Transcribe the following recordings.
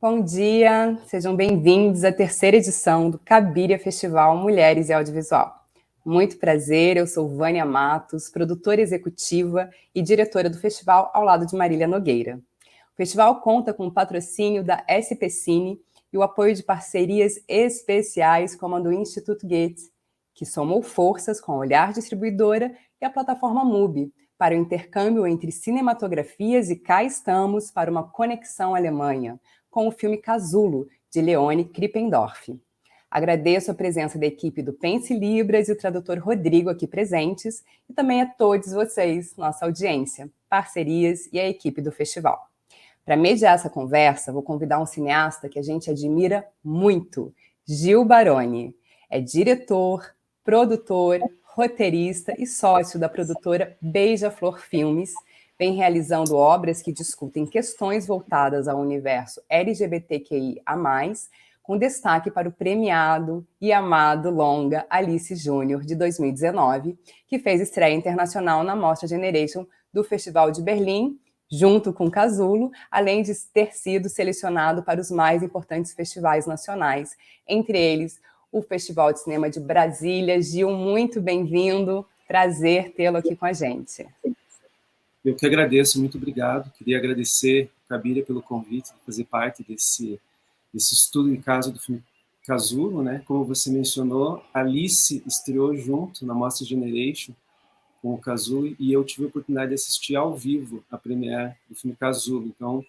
Bom dia, sejam bem-vindos à terceira edição do Cabíria Festival Mulheres e Audiovisual. Muito prazer, eu sou Vânia Matos, produtora executiva e diretora do festival ao lado de Marília Nogueira. O festival conta com o patrocínio da SP Cine e o apoio de parcerias especiais como a do Instituto Goethe, que somou forças com a Olhar Distribuidora e a plataforma MUBI, para o intercâmbio entre cinematografias e cá estamos para uma conexão Alemanha, com o filme Casulo, de Leonie Krippendorf. Agradeço a presença da equipe do Pense Libras e o tradutor Rodrigo aqui presentes, e também a todos vocês, nossa audiência, parcerias e a equipe do festival. Para mediar essa conversa, vou convidar um cineasta que a gente admira muito, Gil Baroni. É diretor, produtor, roteirista e sócio da produtora Beija-Flor Filmes, vem realizando obras que discutem questões voltadas ao universo LGBTQIA+, com destaque para o premiado e amado longa Alice Júnior, de 2019, que fez estreia internacional na Mostra Gênero do Festival de Berlim, junto com Casulo, além de ter sido selecionado para os mais importantes festivais nacionais, entre eles o Festival de Cinema de Brasília. Gil, muito bem-vindo, prazer tê-lo aqui com a gente. Eu que agradeço, muito obrigado. Queria agradecer a Cabíria pelo convite de fazer parte desse estudo de caso do filme Casulo, né? Como você mencionou, Alice estreou junto na Mostra Generation com o Casulo e eu tive a oportunidade de assistir ao vivo a premiere do filme Casulo. Então,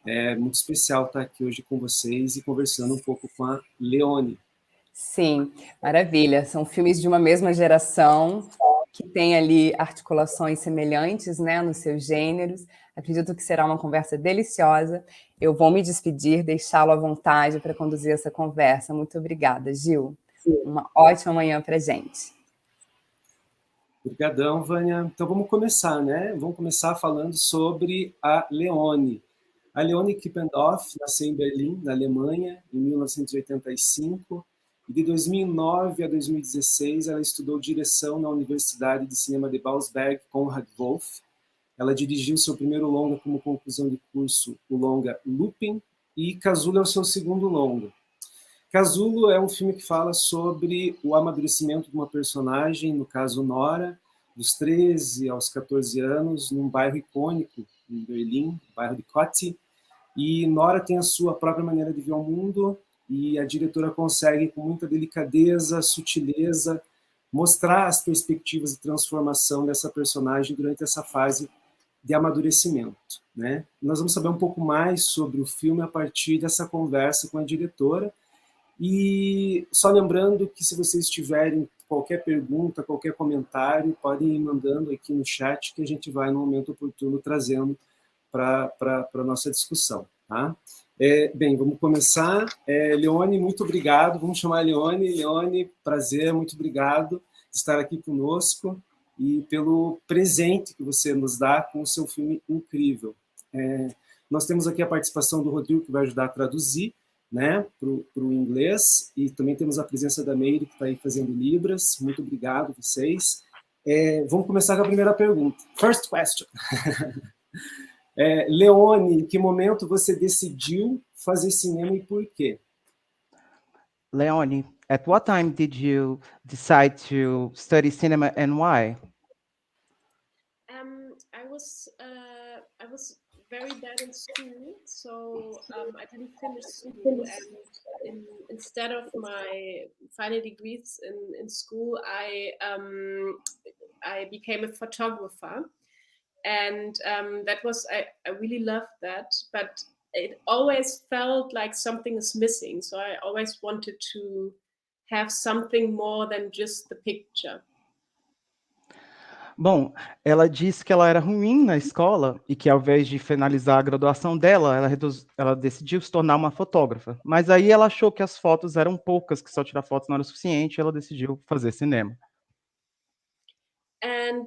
é muito especial estar aqui hoje com vocês e conversando um pouco com a Leonie. Sim, maravilha. São filmes de uma mesma geração, que tem ali articulações semelhantes, né, nos seus gêneros. Acredito que será uma conversa deliciosa. Eu vou me despedir, deixá-lo à vontade para conduzir essa conversa. Muito obrigada, Gil. Uma ótima manhã para a gente. Obrigadão, Vânia. Então vamos começar, né? Vamos começar falando sobre a Leonie. A Leonie Krippendorf nasceu em Berlim, na Alemanha, em 1985. E de 2009 a 2016, ela estudou direção na Universidade de Cinema de Bausberg, Konrad Wolf. Ela dirigiu seu primeiro longa como conclusão de curso, o longa Looping, e Casulo é o seu segundo longa. Casulo é um filme que fala sobre o amadurecimento de uma personagem, no caso Nora, dos 13 aos 14 anos, num bairro icônico em Berlim, o bairro de Cotti. E Nora tem a sua própria maneira de ver o mundo, e a diretora consegue, com muita delicadeza, sutileza, mostrar as perspectivas de transformação dessa personagem durante essa fase de amadurecimento, né? Nós vamos saber um pouco mais sobre o filme a partir dessa conversa com a diretora. E só lembrando que, se vocês tiverem qualquer pergunta, qualquer comentário, podem ir mandando aqui no chat, que a gente vai, no momento oportuno, trazendo para a nossa discussão, tá? Bem, vamos começar. Leonie, muito obrigado. Vamos chamar a Leonie. Leonie, prazer, muito obrigado de estar aqui conosco e pelo presente que você nos dá com o seu filme incrível. Nós temos aqui a participação do Rodrigo, que vai ajudar a traduzir, né, para o inglês, e também temos a presença da Meire, que está aí fazendo Libras. Muito obrigado a vocês. Vamos começar com a primeira pergunta. First question. Leonie, em que momento você decidiu fazer cinema e por quê? Leonie, at what time did you decide to study cinema and why? I was very bad in school, so I didn't finish school, and instead of my final degrees in school, I became a photographer, and that was I really loved that, but it always felt like something is missing, so I always wanted to have something more than just the picture. Bom, ela disse que ela era ruim na escola e que, ao invés de finalizar a graduação dela, ela decidiu se tornar uma fotógrafa. Mas aí ela achou que as fotos eram poucas, que só tirar fotos não era o suficiente, e ela decidiu fazer cinema. And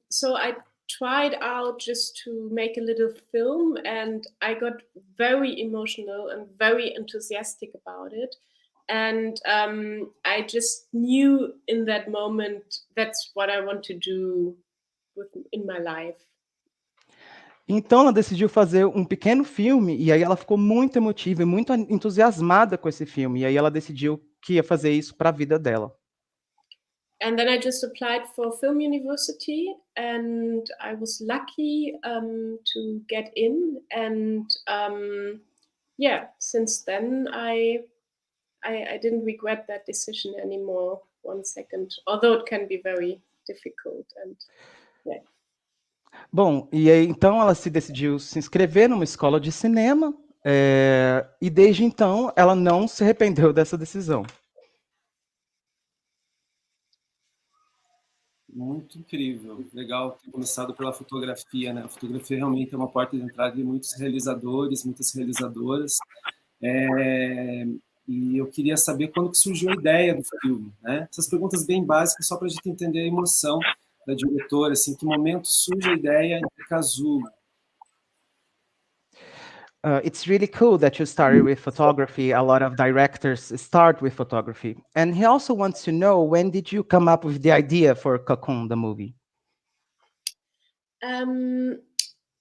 so I tried out just to make a little film, and I got very emotional and very enthusiastic about it. And I just knew in that moment that's what I want to do in my life. Então ela decidiu fazer um pequeno filme, e aí ela ficou muito emotiva e muito entusiasmada com esse filme, e aí ela decidiu que ia fazer isso para a vida dela. And then I just applied for film university, and I was lucky to get in. And yeah, since then I didn't regret that decision anymore. 1 second, although it can be very difficult. And yeah. Bom, e aí então ela se decidiu se inscrever numa escola de cinema, e desde então ela não se arrependeu dessa decisão. Muito incrível, legal ter começado pela fotografia, né? A fotografia realmente é uma porta de entrada de muitos realizadores, muitas realizadoras. E eu queria saber quando que surgiu a ideia do filme, né? Essas perguntas bem básicas, só para a gente entender a emoção da diretora, assim, que momento surge a ideia de Casulo? It's really cool that you started with photography. A lot of directors start with photography. And he also wants to know, when did you come up with the idea for Cocoon, the movie?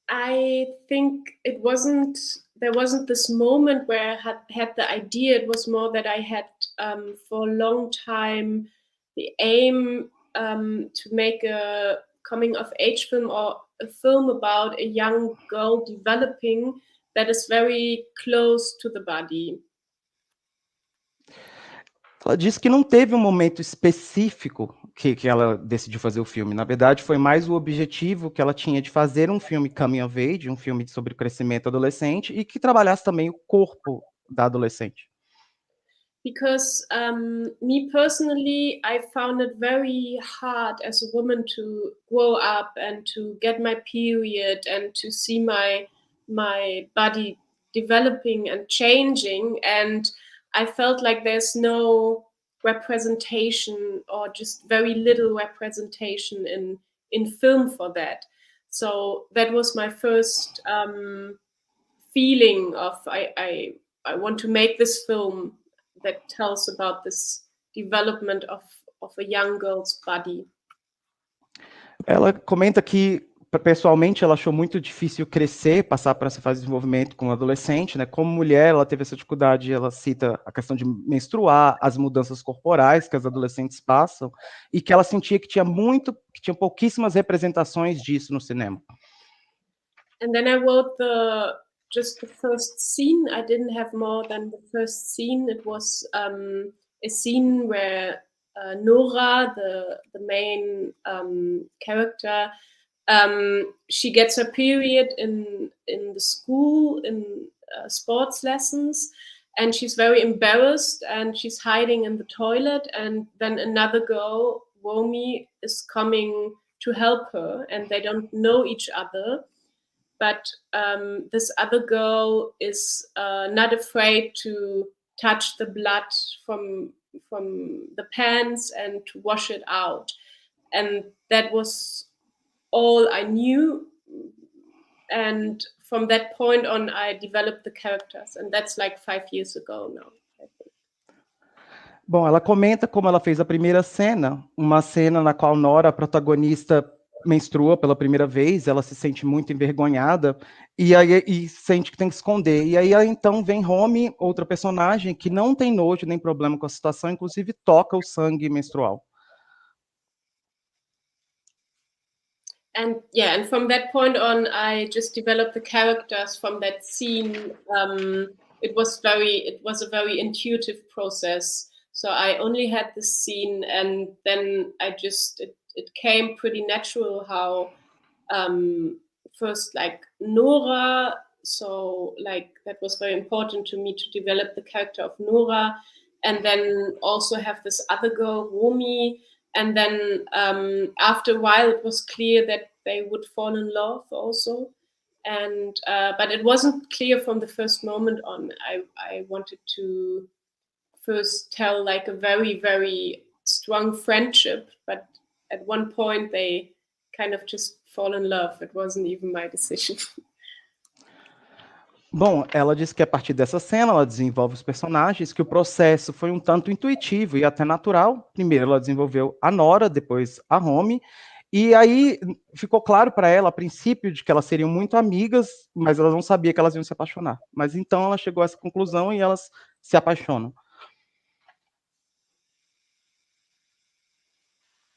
I think there wasn't this moment where I had the idea. It was more that I had for a long time the aim to make a coming of age film, or a film about a young girl developing that is very close to the body. Ela disse que não teve um momento específico que ela decidiu fazer o filme. Na verdade, foi mais o objetivo que ela tinha de fazer um filme coming of age, um filme sobre o crescimento adolescente, e que trabalhasse também o corpo da adolescente. Because me personally, I found it very hard as a woman to grow up and to get my period and to see my body developing and changing, and I felt like there's no representation, or just very little representation in film for that. So that was my first feeling of I want to make this film that tells about this development of a young girl's body. Ela comenta que, pessoalmente, ela achou muito difícil crescer, passar por essa fase de desenvolvimento com adolescente, né? Como mulher, ela teve essa dificuldade, ela cita a questão de menstruar, as mudanças corporais que as adolescentes passam, e que ela sentia que tinha pouquíssimas representações disso no cinema. And then I wrote just the first scene. I didn't have more than the first scene. It was a scene where Nora, the main character, she gets her period in the school, in sports lessons, and she's very embarrassed, and she's hiding in the toilet, and then another girl, Romy, is coming to help her, and they don't know each other. But this other girl is not afraid to touch the blood from the pants and to wash it out. And that was all I knew. And from that point on, I developed the characters. And that's like 5 years ago now, I think. Bom, ela comenta como ela fez a primeira cena, uma cena na qual Nora, a protagonista, menstrua pela primeira vez, ela se sente muito envergonhada e sente que tem que esconder. E aí então vem Romy, outra personagem que não tem nojo nem problema com a situação, inclusive toca o sangue menstrual. And yeah, and from that point on, I just developed the characters from that scene. It was a very intuitive process. So I only had this scene, and then it came pretty natural how first like Nora, so like that was very important to me to develop the character of Nora, and then also have this other girl, Romy, and then after a while it was clear that they would fall in love also, and but it wasn't clear from the first moment on. I wanted to first tell like a very, very strong friendship, but at one point they kind of just fall in love. It wasn't even my decision. Bom, ela disse que a partir dessa cena ela desenvolve os personagens, que o processo foi um tanto intuitivo e até natural. Primeiro ela desenvolveu a Nora, depois a Romy, E aí ficou claro para ela, a princípio, de que elas seriam muito amigas, mas ela não sabia que elas iam se apaixonar. Mas então ela chegou a essa conclusão e elas se apaixonam.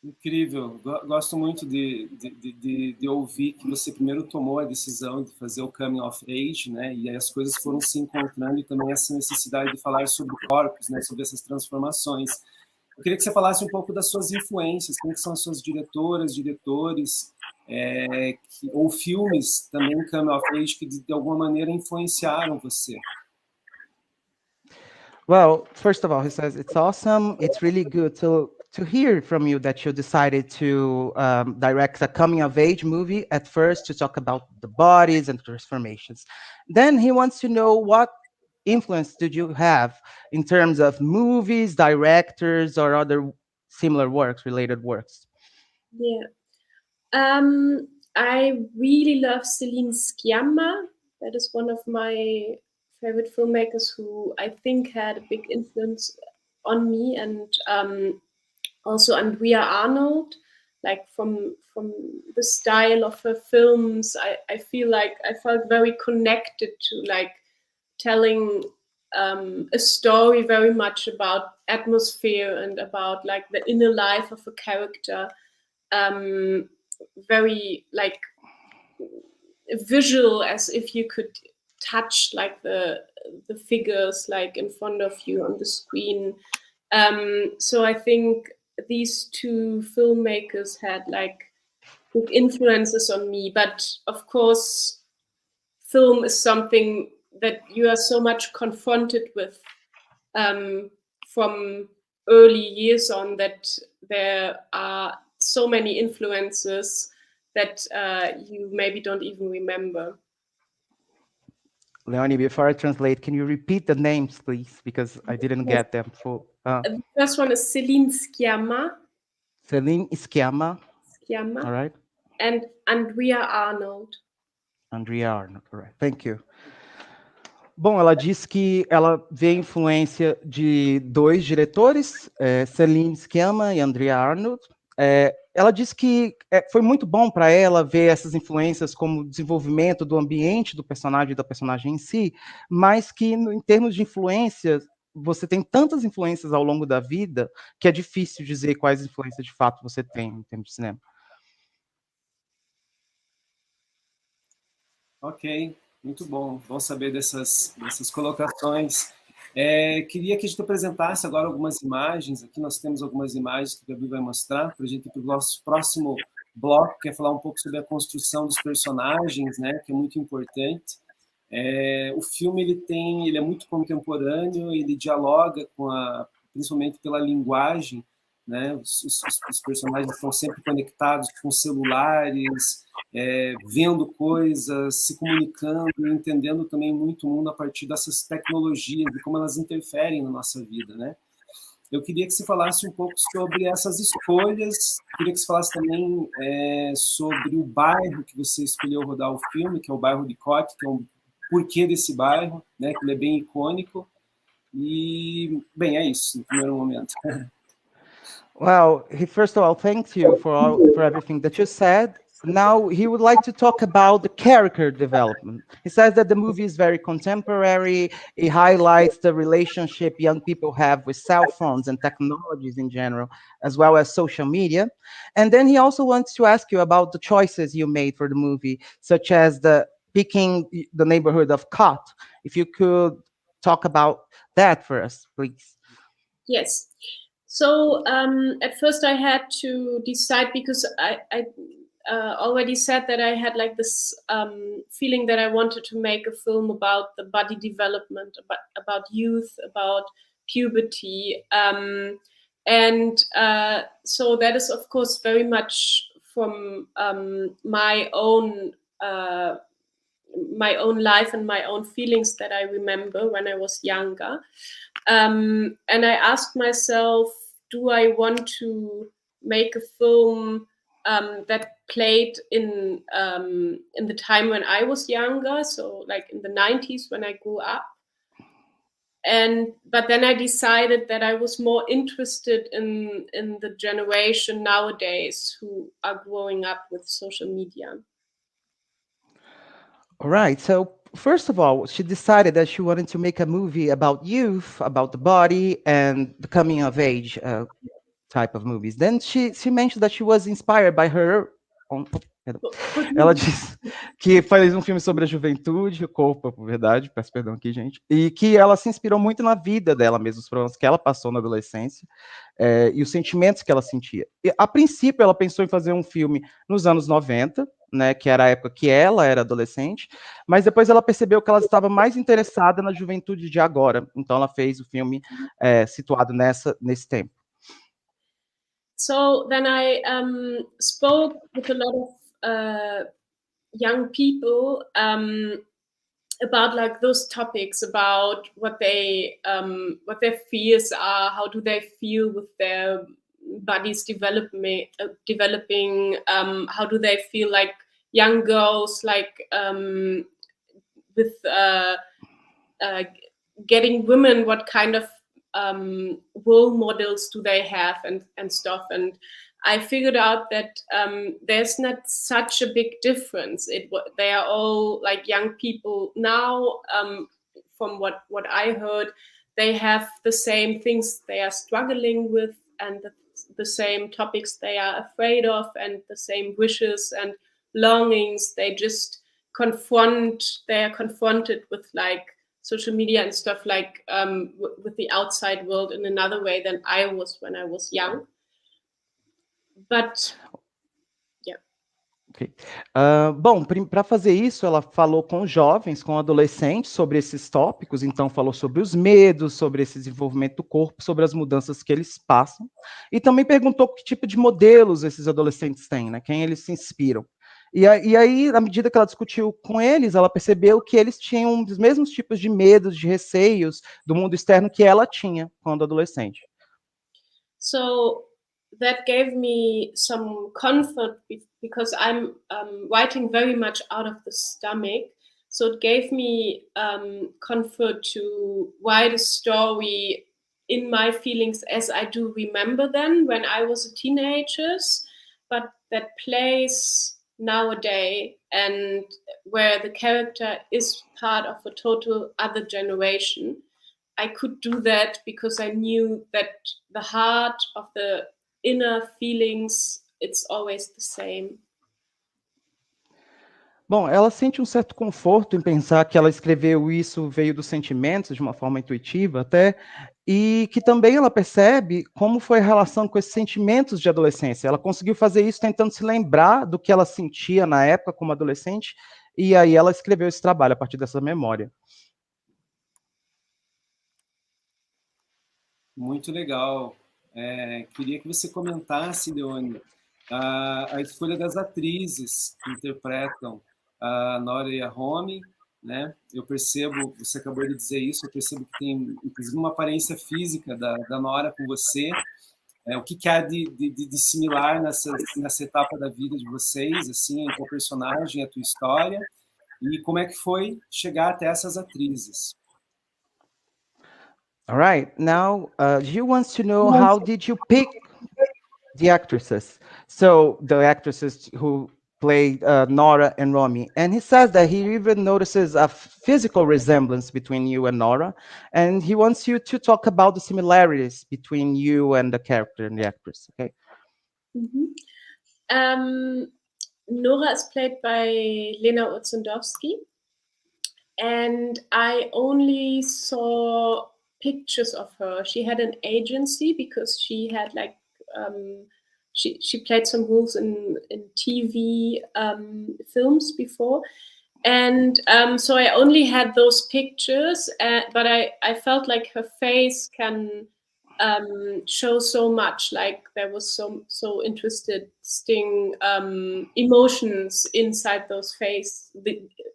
Incrível. Gosto muito de ouvir que você primeiro tomou a decisão de fazer o coming of age, né? E aí as coisas foram se encontrando e também essa necessidade de falar sobre corpos, né? Sobre essas transformações. Eu queria que você falasse um pouco das suas influências, quem são as suas diretoras, diretores, ou filmes também coming of age que de alguma maneira influenciaram você. Well, first of all, he says, it's awesome. It's really good to hear from you that you decided to direct a coming-of-age movie at first to talk about the bodies and transformations. Then he wants to know what influence did you have in terms of movies, directors, or other similar works, related works? Yeah. I really love Celine Sciamma. That is one of my favorite filmmakers who I think had a big influence on me, and also Andrea Arnold. Like from the style of her films, I feel like I felt very connected to like telling a story very much about atmosphere and about like the inner life of a character. Very like visual, as if you could touch like the figures like in front of you on the screen. So I think these two filmmakers had like big influences on me. But of course, film is something that you are so much confronted with from early years on, that there are so many influences that you maybe don't even remember. Leonie, before I translate, can you repeat the names, please? Because I didn't get them. The first one is Celine Sciamma. Celine Sciamma. All right. And Andrea Arnold. Andrea Arnold, all right. Thank you. Bom, ela disse que ela vê a influência de dois diretores, Celine Sciamma e Andrea Arnold. Ela disse que foi muito bom para ela ver essas influências como o desenvolvimento do ambiente do personagem e da personagem em si, mas que em termos de influências, você tem tantas influências ao longo da vida que é difícil dizer quais influências de fato você tem em termos de cinema. Ok, muito bom. Bom saber dessas colocações. Queria que a gente apresentasse agora algumas imagens. Aqui nós temos algumas imagens que o Gabi vai mostrar para a gente ir para o nosso próximo bloco, que é falar um pouco sobre a construção dos personagens, né, que é muito importante. O filme ele é muito contemporâneo, ele dialoga principalmente pela linguagem, né? Os personagens estão sempre conectados com celulares, vendo coisas, se comunicando, entendendo também muito o mundo a partir dessas tecnologias e como elas interferem na nossa vida, né? Eu queria que você falasse um pouco sobre essas escolhas, queria que você falasse também sobre o bairro que você escolheu rodar o filme, que é o bairro de Cote, que é um porquê desse bairro, né? Que ele é bem icônico. E, bem, é isso, no primeiro momento. Well, first of all, thank you for everything that you said. Now he would like to talk about the character development. He says that the movie is very contemporary. It highlights the relationship young people have with cell phones and technologies in general, as well as social media. And then he also wants to ask you about the choices you made for the movie, such as picking the neighborhood of Cot. If you could talk about that for us, please. Yes. So at first I had to decide, because I already said that I had like this feeling that I wanted to make a film about the body development, about youth, about puberty. So that is, of course, very much from my own life and my own feelings that I remember when I was younger. And I asked myself, do I want to make a film that played in the time when I was younger, so like in the 90s when I grew up? But then I decided that I was more interested in the generation nowadays who are growing up with social media. All right. So first of all, she decided that she wanted to make a movie about youth, about the body, and the coming of age type of movies. Then she mentioned that she was inspired by her own. Ela disse que fez um filme sobre a juventude, o corpo, por verdade, peço perdão aqui, gente, e que ela se inspirou muito na vida dela mesmo, os problemas que ela passou na adolescência, e os sentimentos que ela sentia. E, a princípio, ela pensou em fazer um filme nos anos 90, né, que era a época que ela era adolescente, mas depois ela percebeu que ela estava mais interessada na juventude de agora, então ela fez o filme situado nesse tempo. So then I spoke with a lot of young people about like those topics, about what their fears are, how do they feel with their bodies developing, how do they feel like young girls, like with getting women, what kind of role models do they have and stuff. And I figured out that there's not such a big difference. They are all like young people now. From what I heard, they have the same things they are struggling with, and the same topics they are afraid of, and the same wishes and longings. They just they are confronted with like social media and stuff, like with the outside world in another way than I was when I was young. But yeah. Okay. Bom, para fazer isso, ela falou com jovens, com adolescentes sobre esses tópicos, então falou sobre os medos, sobre esse desenvolvimento do corpo, sobre as mudanças que eles passam, e também perguntou que tipo de modelos esses adolescentes têm, né, quem eles se inspiram. E aí, na medida que ela discutiu com eles, ela percebeu que eles tinham os mesmos tipos de medos, de receios do mundo externo que ela tinha quando adolescente. So that gave me some comfort because I'm writing very much out of the stomach. So it gave me comfort to write a story in my feelings as I do remember them when I was a teenager, but that plays nowadays, and where the character is part of a total other generation. I could do that because I knew that the heart of the inner feelings, it's always the same. Bom, ela sente um certo conforto em pensar que ela escreveu isso, veio dos sentimentos, de uma forma intuitiva até, e que também ela percebe como foi a relação com esses sentimentos de adolescência. Ela conseguiu fazer isso tentando se lembrar do que ela sentia na época como adolescente, e aí ela escreveu esse trabalho a partir dessa memória. Muito legal. Queria que você comentasse, Leonie, a escolha das atrizes que interpretam a Nora e a Romy, né? Eu percebo, você acabou de dizer isso, eu percebo que tem, inclusive, uma aparência física da Nora com você. O que há de similar nessa etapa da vida de vocês, assim, a tua personagem, a tua história, e como é que foi chegar até essas atrizes? All right, now Gil wants to know, how did you pick the actresses? So the actresses who played Nora and Romy, and he says that he even notices a physical resemblance between you and Nora, and he wants you to talk about the similarities between you and the character and the actress. Okay. Nora is played by Lena Urzendowski, and I only saw pictures of her. She had an agency because she had like she played some roles in TV films before, and so I only had those pictures, but I felt like her face can show so much, like there was so interesting emotions inside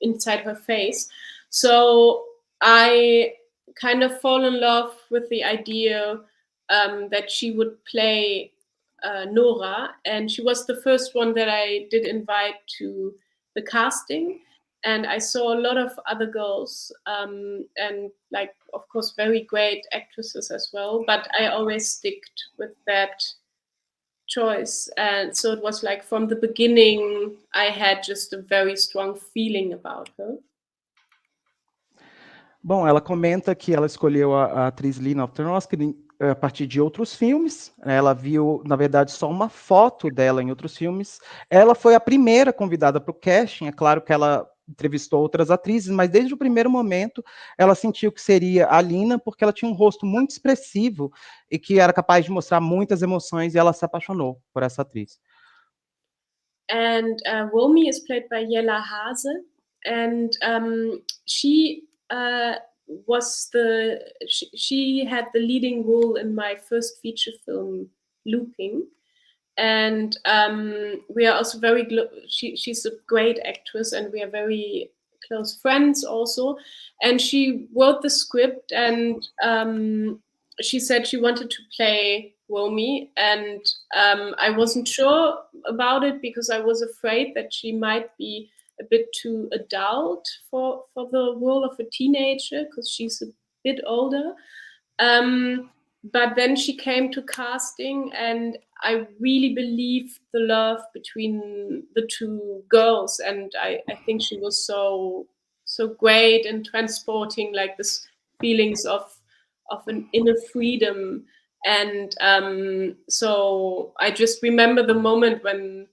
inside her face. So I kind of fall in love with the idea that she would play Nora, and she was the first one that I did invite to the casting. And I saw a lot of other girls, and like, of course, very great actresses as well. But I always sticked with that choice. And so it was like from the beginning, I had just a very strong feeling about her. Bom, ela comenta que ela escolheu a atriz Lina Opternowski a partir de outros filmes. Ela viu, na verdade, só uma foto dela em outros filmes. Ela foi a primeira convidada para o casting. É claro que ela entrevistou outras atrizes, mas desde o primeiro momento ela sentiu que seria a Lina, porque ela tinha um rosto muito expressivo e que era capaz de mostrar muitas emoções, e ela se apaixonou por essa atriz. And Romy is played by Jella Hase, and she had the leading role in my first feature film, Looping. And we are also she's a great actress, and we are very close friends also. And she wrote the script, and she said she wanted to play Romy, and I wasn't sure about it because I was afraid that she might be a bit too adult for the role of a teenager, because she's a bit older. But then she came to casting, and I really believed the love between the two girls, and I think she was so great in transporting like this feelings of an inner freedom. And so I just remember the moment when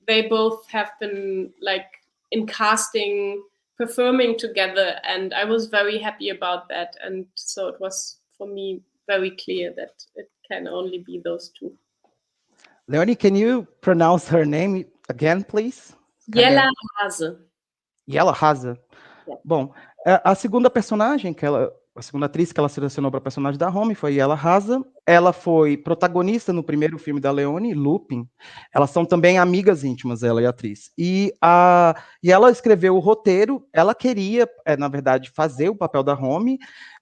they both have been like in casting, performing together, and I was very happy about that. And so it was for me very clear that it can only be those two. Leonie, can you pronounce her name again, please? Jella Hase. Jella Hase. Yeah. Bom, a segunda personagem a segunda atriz que ela selecionou para a personagem da Romy foi Jella Hase. Ela foi protagonista no primeiro filme da Leonie, Looping. Elas são também amigas íntimas, ela e a atriz. E ela escreveu o roteiro. Ela queria, na verdade, fazer o papel da Romy,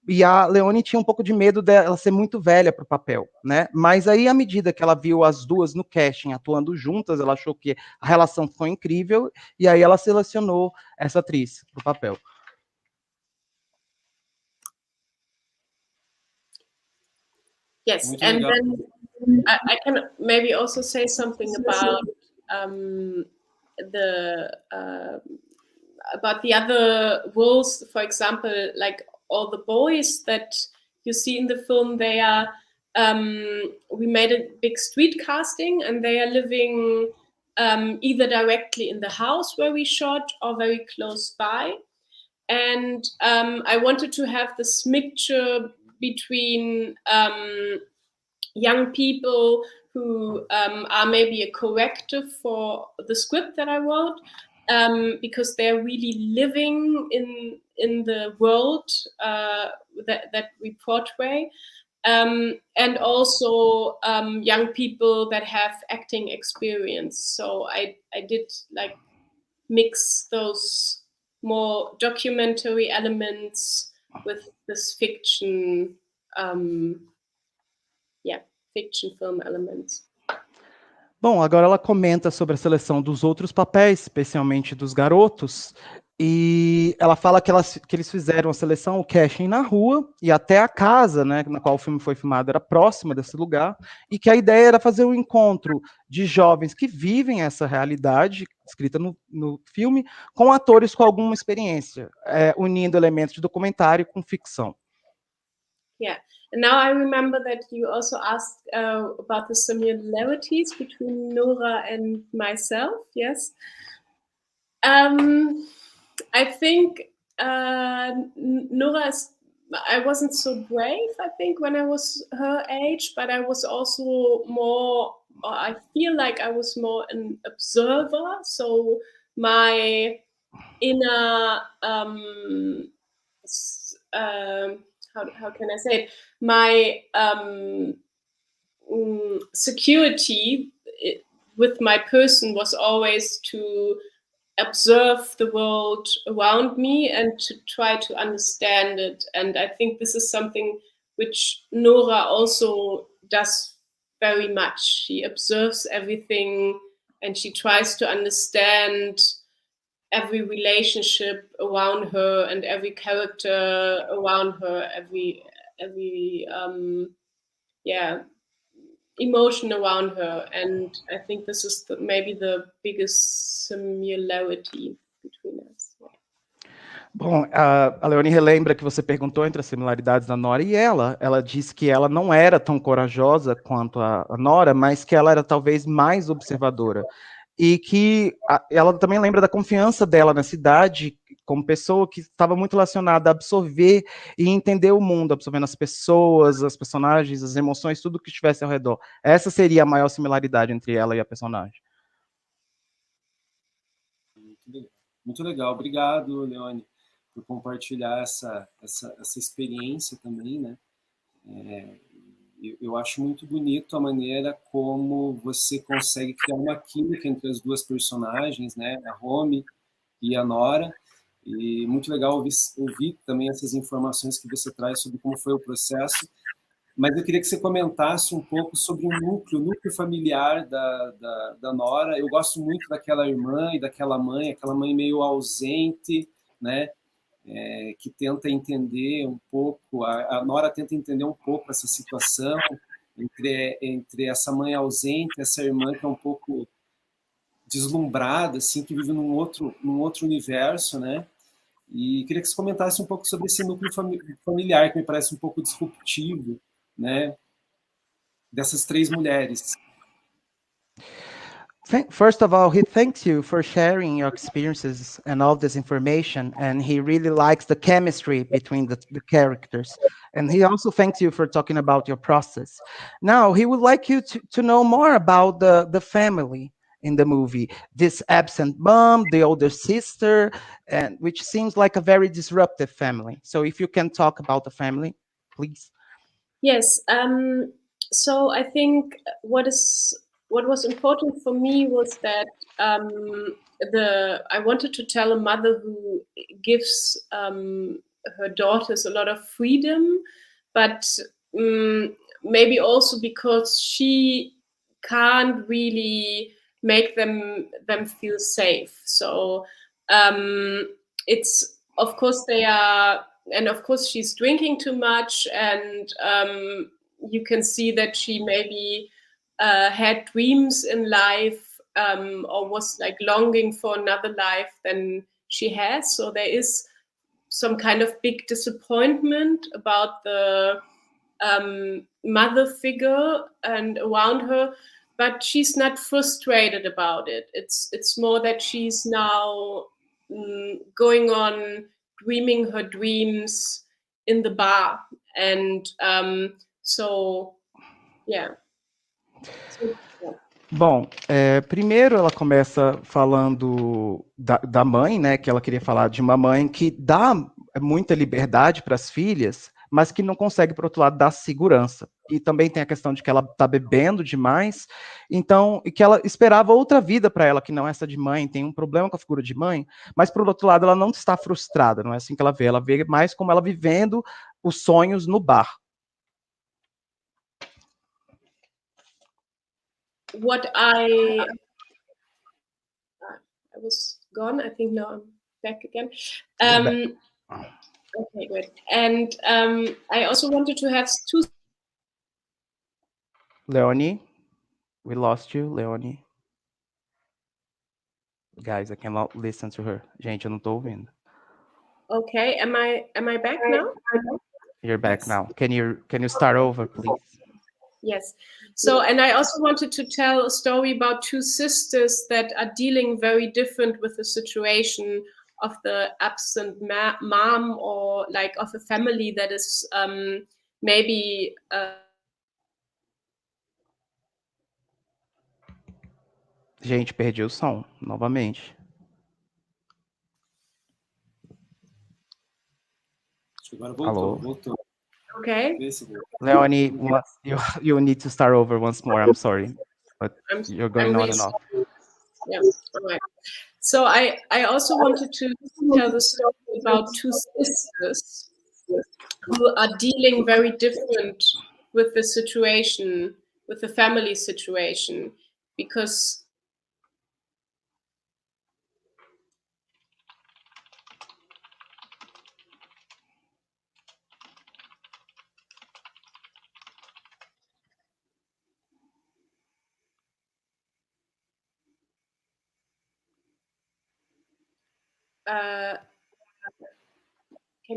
e a Leonie tinha um pouco de medo dela ser muito velha para o papel, né? Mas aí, à medida que ela viu as duas no casting atuando juntas, ela achou que a relação foi incrível, e aí ela selecionou essa atriz para o papel. Yes, and then I can maybe also say something about the other roles. For example, like all the boys that you see in the film, they are we made a big street casting, and they are living either directly in the house where we shot or very close by. And I wanted to have this mixture between young people who are maybe a corrective for the script that I wrote, because they're really living in the world that we portray, and also young people that have acting experience. So I did like mix those more documentary elements with this fiction fiction film elements. Bom, agora ela comenta sobre a seleção dos outros papéis, especialmente dos garotos, e ela fala que eles fizeram a seleção, o casting na rua, e até a casa, né, na qual o filme foi filmado era próxima desse lugar, e que a ideia era fazer um encontro de jovens que vivem essa realidade, escrita no filme, com atores com alguma experiência, unindo elementos de documentário com ficção. Yeah. And now I remember that you also asked about the similarities between Nora and myself. Yes. I think Nora I wasn't so brave, I think, when I was her age, but I was also more, I feel like I was more an observer. So my inner, how can I say it? My security with my person was always to observe the world around me and to try to understand it. And I think this is something which Nora also does very much. She observes everything and she tries to understand every relationship around her and every character around her, every emotion around her. And I think this is maybe the biggest similarity between us. Bom, a Leonie relembra que você perguntou entre as similaridades da Nora e ela. Ela disse que ela não era tão corajosa quanto a Nora, mas que ela era talvez mais observadora. E que ela também lembra da confiança dela na cidade, como pessoa que estava muito relacionada a absorver e entender o mundo, absorvendo as pessoas, as personagens, as emoções, tudo que estivesse ao redor. Essa seria a maior similaridade entre ela e a personagem. Muito legal. Obrigado, Leonie, por compartilhar essa experiência também, né? Eu acho muito bonito a maneira como você consegue criar uma química entre as duas personagens, né? A Romy e a Nora. E muito legal ouvir também essas informações que você traz sobre como foi o processo. Mas eu queria que você comentasse um pouco sobre o núcleo familiar da Nora. Eu gosto muito daquela irmã e daquela mãe, aquela mãe meio ausente, né? Que tenta entender um pouco, a Nora tenta entender um pouco essa situação entre essa mãe ausente, essa irmã que é um pouco deslumbrada, assim, que vive num outro universo, né? E queria que você comentasse um pouco sobre esse núcleo familiar, que me parece um pouco disruptivo, né? Dessas três mulheres. First of all, he thanks you for sharing your experiences and all this information, and he really likes the chemistry between the characters. And he also thanks you for talking about your process. Now, he would like you to know more about the family in the movie. This absent mom, the older sister, and which seems like a very disruptive family. So if you can talk about the family, please. Yes. So I think what was important for me was that I wanted to tell a mother who gives her daughters a lot of freedom, but maybe also because she can't really make them feel safe. So it's, of course, they are, and of course she's drinking too much, and you can see that she maybe had dreams in life, or was like longing for another life than she has. So there is some kind of big disappointment about the mother figure and around her, but she's not frustrated about it. It's more that she's now going on dreaming her dreams in the bar, and so yeah. Bom, primeiro ela começa falando da mãe, né, que ela queria falar de uma mãe que dá muita liberdade para as filhas, mas que não consegue, por outro lado, dar segurança. E também tem a questão de que ela está bebendo demais, então, e que ela esperava outra vida para ela, que não essa de mãe, tem um problema com a figura de mãe, mas, por outro lado, ela não está frustrada, não é assim que ela vê mais como ela vivendo os sonhos no bar. What I was gone. I think now I'm back again. Okay, great. And I also wanted to have two. Leonie, we lost you, Leonie. Guys, I cannot listen to her. Gente, eu não tô ouvindo. Okay, am I back now? You're back now. Can you start over, please? Yes. So, and I also wanted to tell a story about two sisters that are dealing very different with the situation of the absent mom, or like of a family that is maybe Gente, perdi o som, novamente. Agora voltou. Okay. Leonie, you need to start over once more. I'm sorry, but you're going on and off. Yeah. All right. So I also wanted to tell the story about two sisters who are dealing very different with the situation, with the family situation, because Can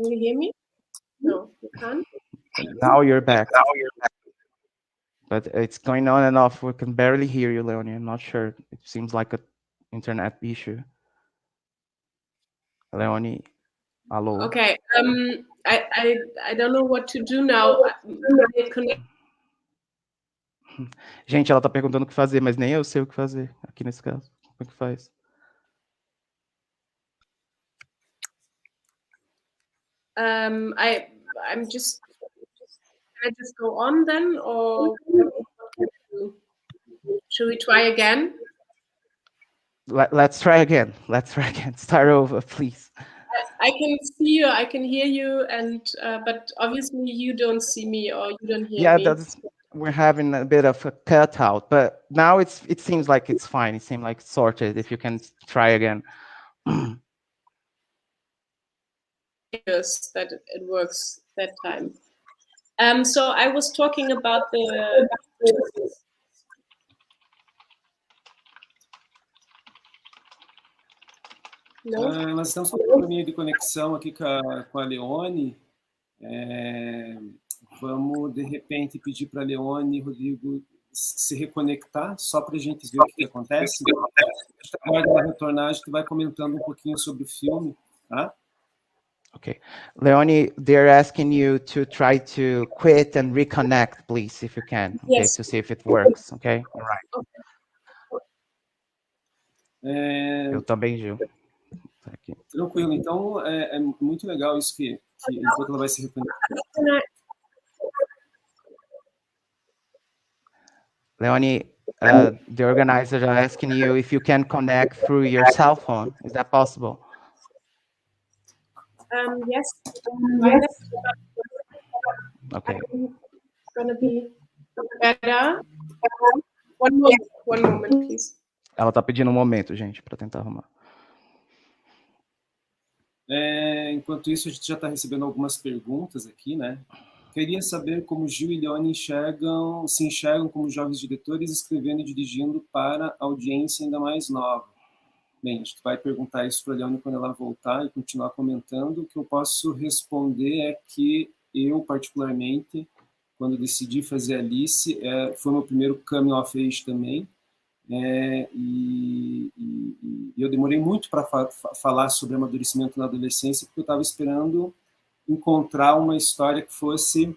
you hear me? No, you can't. Now you're back. But it's going on and off. We can barely hear you, Leonie. I'm not sure. It seems like an internet issue. Leonie, hello. Okay. I don't know what to do now. Gente, ela tá perguntando o que fazer, mas nem eu sei o que fazer aqui nesse caso. Como é que faz? I'm just. Can I just go on then, or should we try again? Let's try again. Start over, please. I can see you, I can hear you, and but obviously you don't see me or you don't hear me. We're having a bit of a cutout, but now it seems like it's fine. It seems like it's sorted. If you can try again. Yes, that it works that time. So I was talking about the. Nós estamos com um probleminha de conexão aqui com a Leonie. Vamos, de repente, pedir para a Leonie e Rodrigo se reconectar, só para a gente ver o que acontece. Agora, ela retornar, a gente vai comentando um pouquinho sobre o filme, tá? Okay. Leonie, they're asking you to try to quit and reconnect, please, if you can, okay, yes. To see if it works, okay? All right. Eu também, Gil. Aqui. Tranquilo, então é muito legal isso que enquanto ela vai se reconectar. Leonie, the organizers are asking you if you can connect through your cell phone. Is that possible? Yes. Okay. It's gonna be better. One moment, please. Ela tá pedindo um momento, gente, para tentar arrumar. Enquanto isso, a gente já está recebendo algumas perguntas aqui, né? Queria saber como Gil e Leonie se enxergam como jovens diretores, escrevendo e dirigindo para audiência ainda mais nova. Bem, a gente vai perguntar isso para a Leonie quando ela voltar e continuar comentando. O que eu posso responder é que eu, particularmente, quando decidi fazer Alice, foi meu primeiro coming of age também, e eu demorei muito para falar sobre amadurecimento na adolescência, porque eu estava esperando encontrar uma história que fosse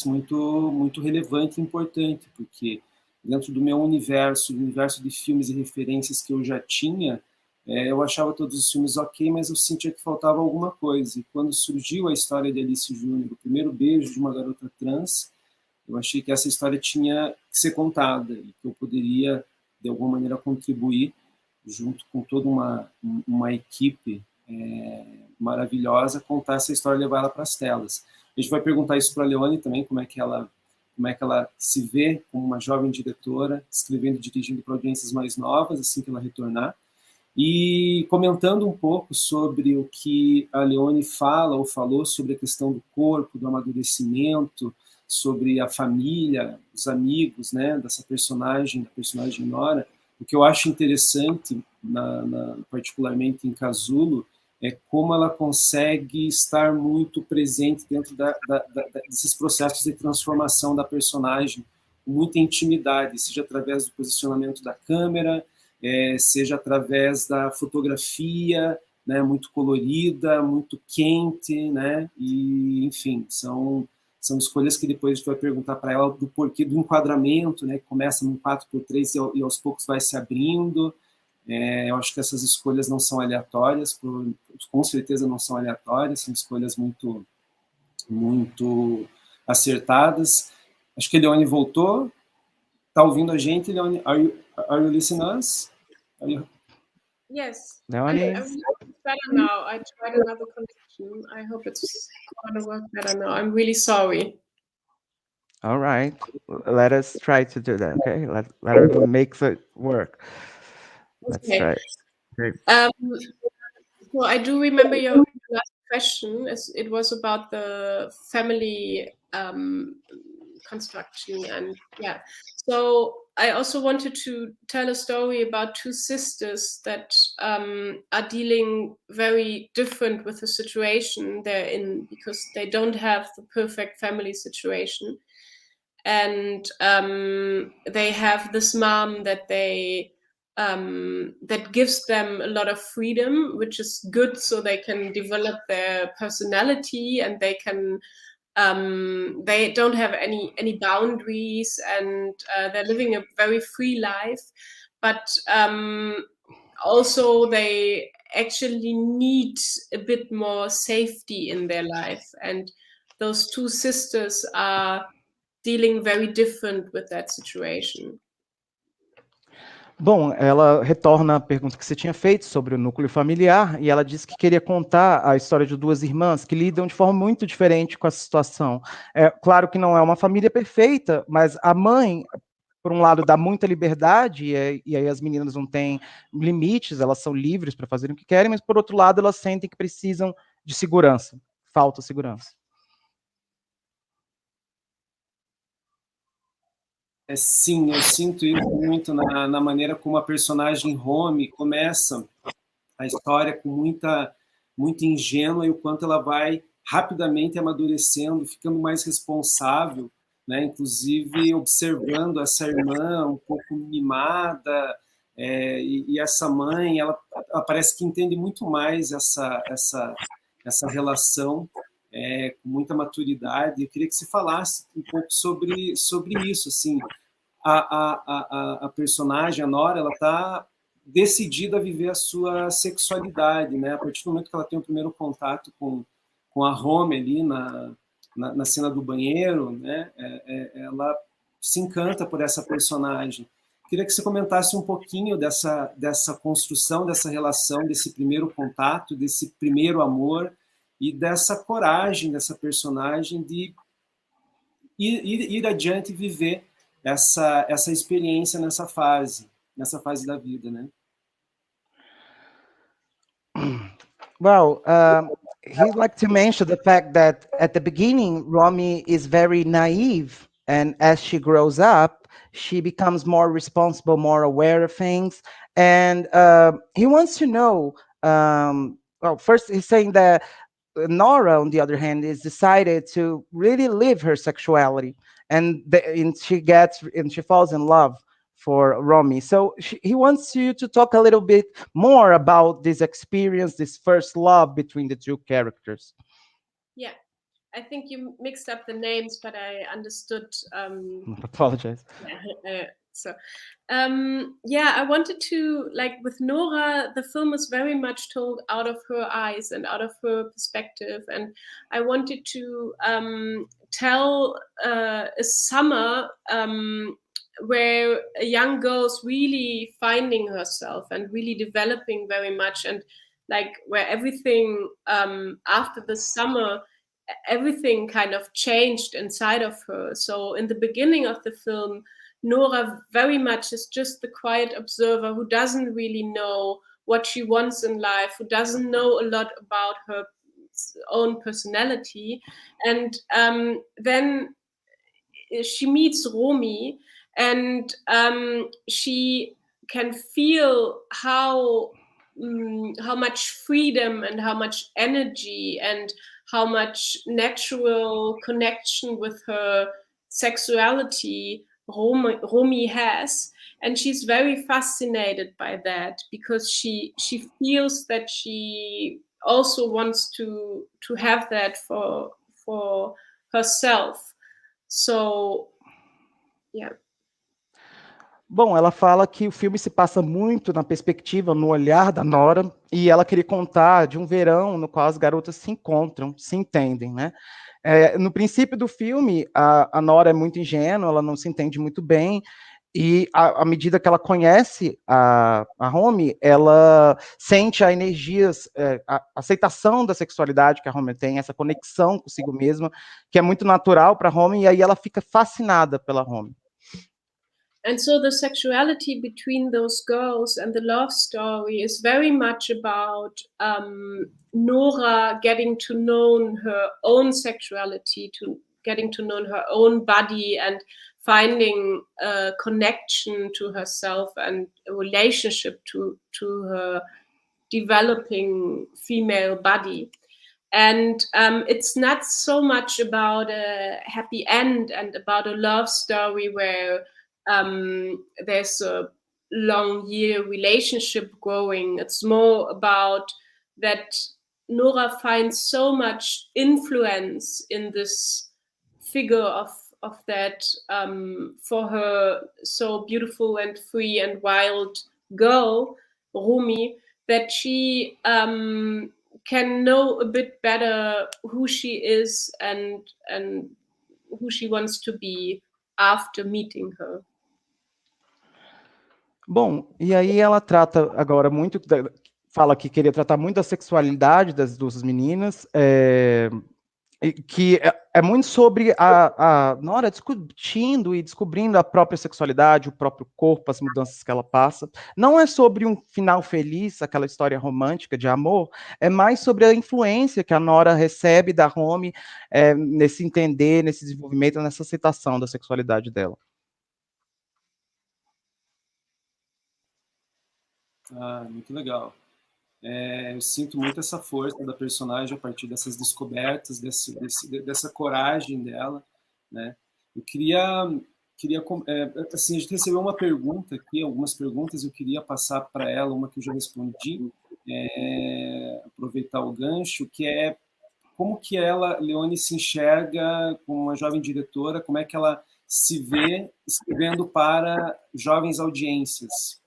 muito relevante e importante, porque dentro do meu universo de filmes e referências que eu já tinha, eu achava todos os filmes ok, mas eu sentia que faltava alguma coisa. E quando surgiu a história de Alice Júnior, o primeiro beijo de uma garota trans, eu achei que essa história tinha que ser contada e que eu poderia, de alguma maneira, contribuir junto com toda uma equipe maravilhosa, contar essa história e levar ela para as telas. A gente vai perguntar isso para a Leonie também, como é que ela se vê como uma jovem diretora, escrevendo e dirigindo para audiências mais novas, assim que ela retornar. E comentando um pouco sobre o que a Leonie falou sobre a questão do corpo, do amadurecimento, sobre a família, os amigos, né, da personagem Nora. O que eu acho interessante, particularmente em Casulo, é como ela consegue estar muito presente dentro desses processos de transformação da personagem, com muita intimidade, seja através do posicionamento da câmera, seja através da fotografia, né, muito colorida, muito quente, né, e, enfim, são escolhas que depois a gente vai perguntar para ela do porquê do enquadramento, né, que começa num 4x3 e aos poucos vai se abrindo. Eu acho que essas escolhas não são aleatórias, com certeza não são aleatórias, são escolhas muito, muito acertadas. Acho que a Leonie voltou. Está ouvindo a gente, Leonie? Are you listening us? Yes. Leonie? It's better now. I tried another connection. I hope it's going to work better now. I'm really sorry. All right. Let us try to do that, okay? Let her make it work. Let's try. Okay. So I do remember your last question. It was about the family construction, and yeah. So I also wanted to tell a story about two sisters that are dealing very different with the situation they're in, because they don't have the perfect family situation. And they have this mom that that gives them a lot of freedom, which is good, so they can develop their personality, and they don't have any boundaries, and they're living a very free life. But also they actually need a bit more safety in their life, and those two sisters are dealing very different with that situation. Bom, ela retorna à pergunta que você tinha feito sobre o núcleo familiar, e ela disse que queria contar a história de duas irmãs que lidam de forma muito diferente com essa situação. É claro que não é uma família perfeita, mas a mãe, por um lado, dá muita liberdade, e aí as meninas não têm limites, elas são livres para fazerem o que querem, mas por outro lado, elas sentem que precisam de segurança, falta segurança. Sim, eu sinto isso muito na maneira como a personagem Romy começa a história com muito ingênua, e o quanto ela vai rapidamente amadurecendo, ficando mais responsável, né? Inclusive observando essa irmã um pouco mimada, e essa mãe, ela parece que entende muito mais essa relação, com muita maturidade. Eu queria que você falasse um pouco sobre isso. Assim, a personagem, a Nora, ela está decidida a viver a sua sexualidade, né? A partir do momento que ela tem o primeiro contato com a Romy ali na cena do banheiro, né? Ela se encanta por essa personagem. Queria que você comentasse um pouquinho dessa construção, dessa relação, desse primeiro contato, desse primeiro amor, e dessa coragem dessa personagem de ir adiante e viver essa experiência nessa fase da vida, né? Well, he'd like to mention the fact that at the beginning, Romy is very naive, and as she grows up, she becomes more responsible, more aware of things, and he wants to know. Well, first he's saying that Nora, on the other hand, is decided to really live her sexuality, and she falls in love for Romy. So he wants you to talk a little bit more about this experience, this first love between the two characters. Yeah, I think you mixed up the names, but I understood. Apologize. I wanted to, like, with Nora, the film is very much told out of her eyes and out of her perspective, and I wanted to tell a summer where a young girl's really finding herself and really developing very much, and like where everything after the summer, everything kind of changed inside of her. So in the beginning of the film, Nora very much is just the quiet observer who doesn't really know what she wants in life, who doesn't know a lot about her own personality. And then she meets Romy, and she can feel how much freedom and how much energy and how much natural connection with her sexuality Romy has, and she's very fascinated by that, because she feels that she also wants to have that for herself. So, yeah. Bom, ela fala que o filme se passa muito na perspectiva, no olhar da Nora, e ela queria contar de um verão no qual as garotas se encontram, se entendem, né? No princípio do filme, a Nora é muito ingênua, ela não se entende muito bem, e à medida que ela conhece a Romy, ela sente a energias, a aceitação da sexualidade que a Romy tem, essa conexão consigo mesma, que é muito natural para a Romy, e aí ela fica fascinada pela Romy. And so the sexuality between those girls and the love story is very much about Nora getting to know her own sexuality, getting to know her own body, and finding a connection to herself and a relationship to her developing female body. And it's not so much about a happy end and about a love story where there's a long year relationship growing. It's more about that Nora finds so much influence in this figure of that for her so beautiful and free and wild girl, Rumi, that she can know a bit better who she is and who she wants to be after meeting her. Bom, e aí ela trata agora muito, fala que queria tratar muito da sexualidade das duas meninas, que é muito sobre a Nora discutindo e descobrindo a própria sexualidade, o próprio corpo, as mudanças que ela passa. Não é sobre um final feliz, aquela história romântica de amor, é mais sobre a influência que a Nora recebe da Romy nesse entender, nesse desenvolvimento, nessa aceitação da sexualidade dela. Ah, muito legal. Eu sinto muito essa força da personagem a partir dessas descobertas, dessa coragem dela, né? Eu queria assim, a gente recebeu uma pergunta aqui, algumas perguntas, eu queria passar para ela, uma que eu já respondi, aproveitar o gancho, que é como que ela, Leonie, se enxerga como uma jovem diretora, como é que ela se vê escrevendo para jovens audiências,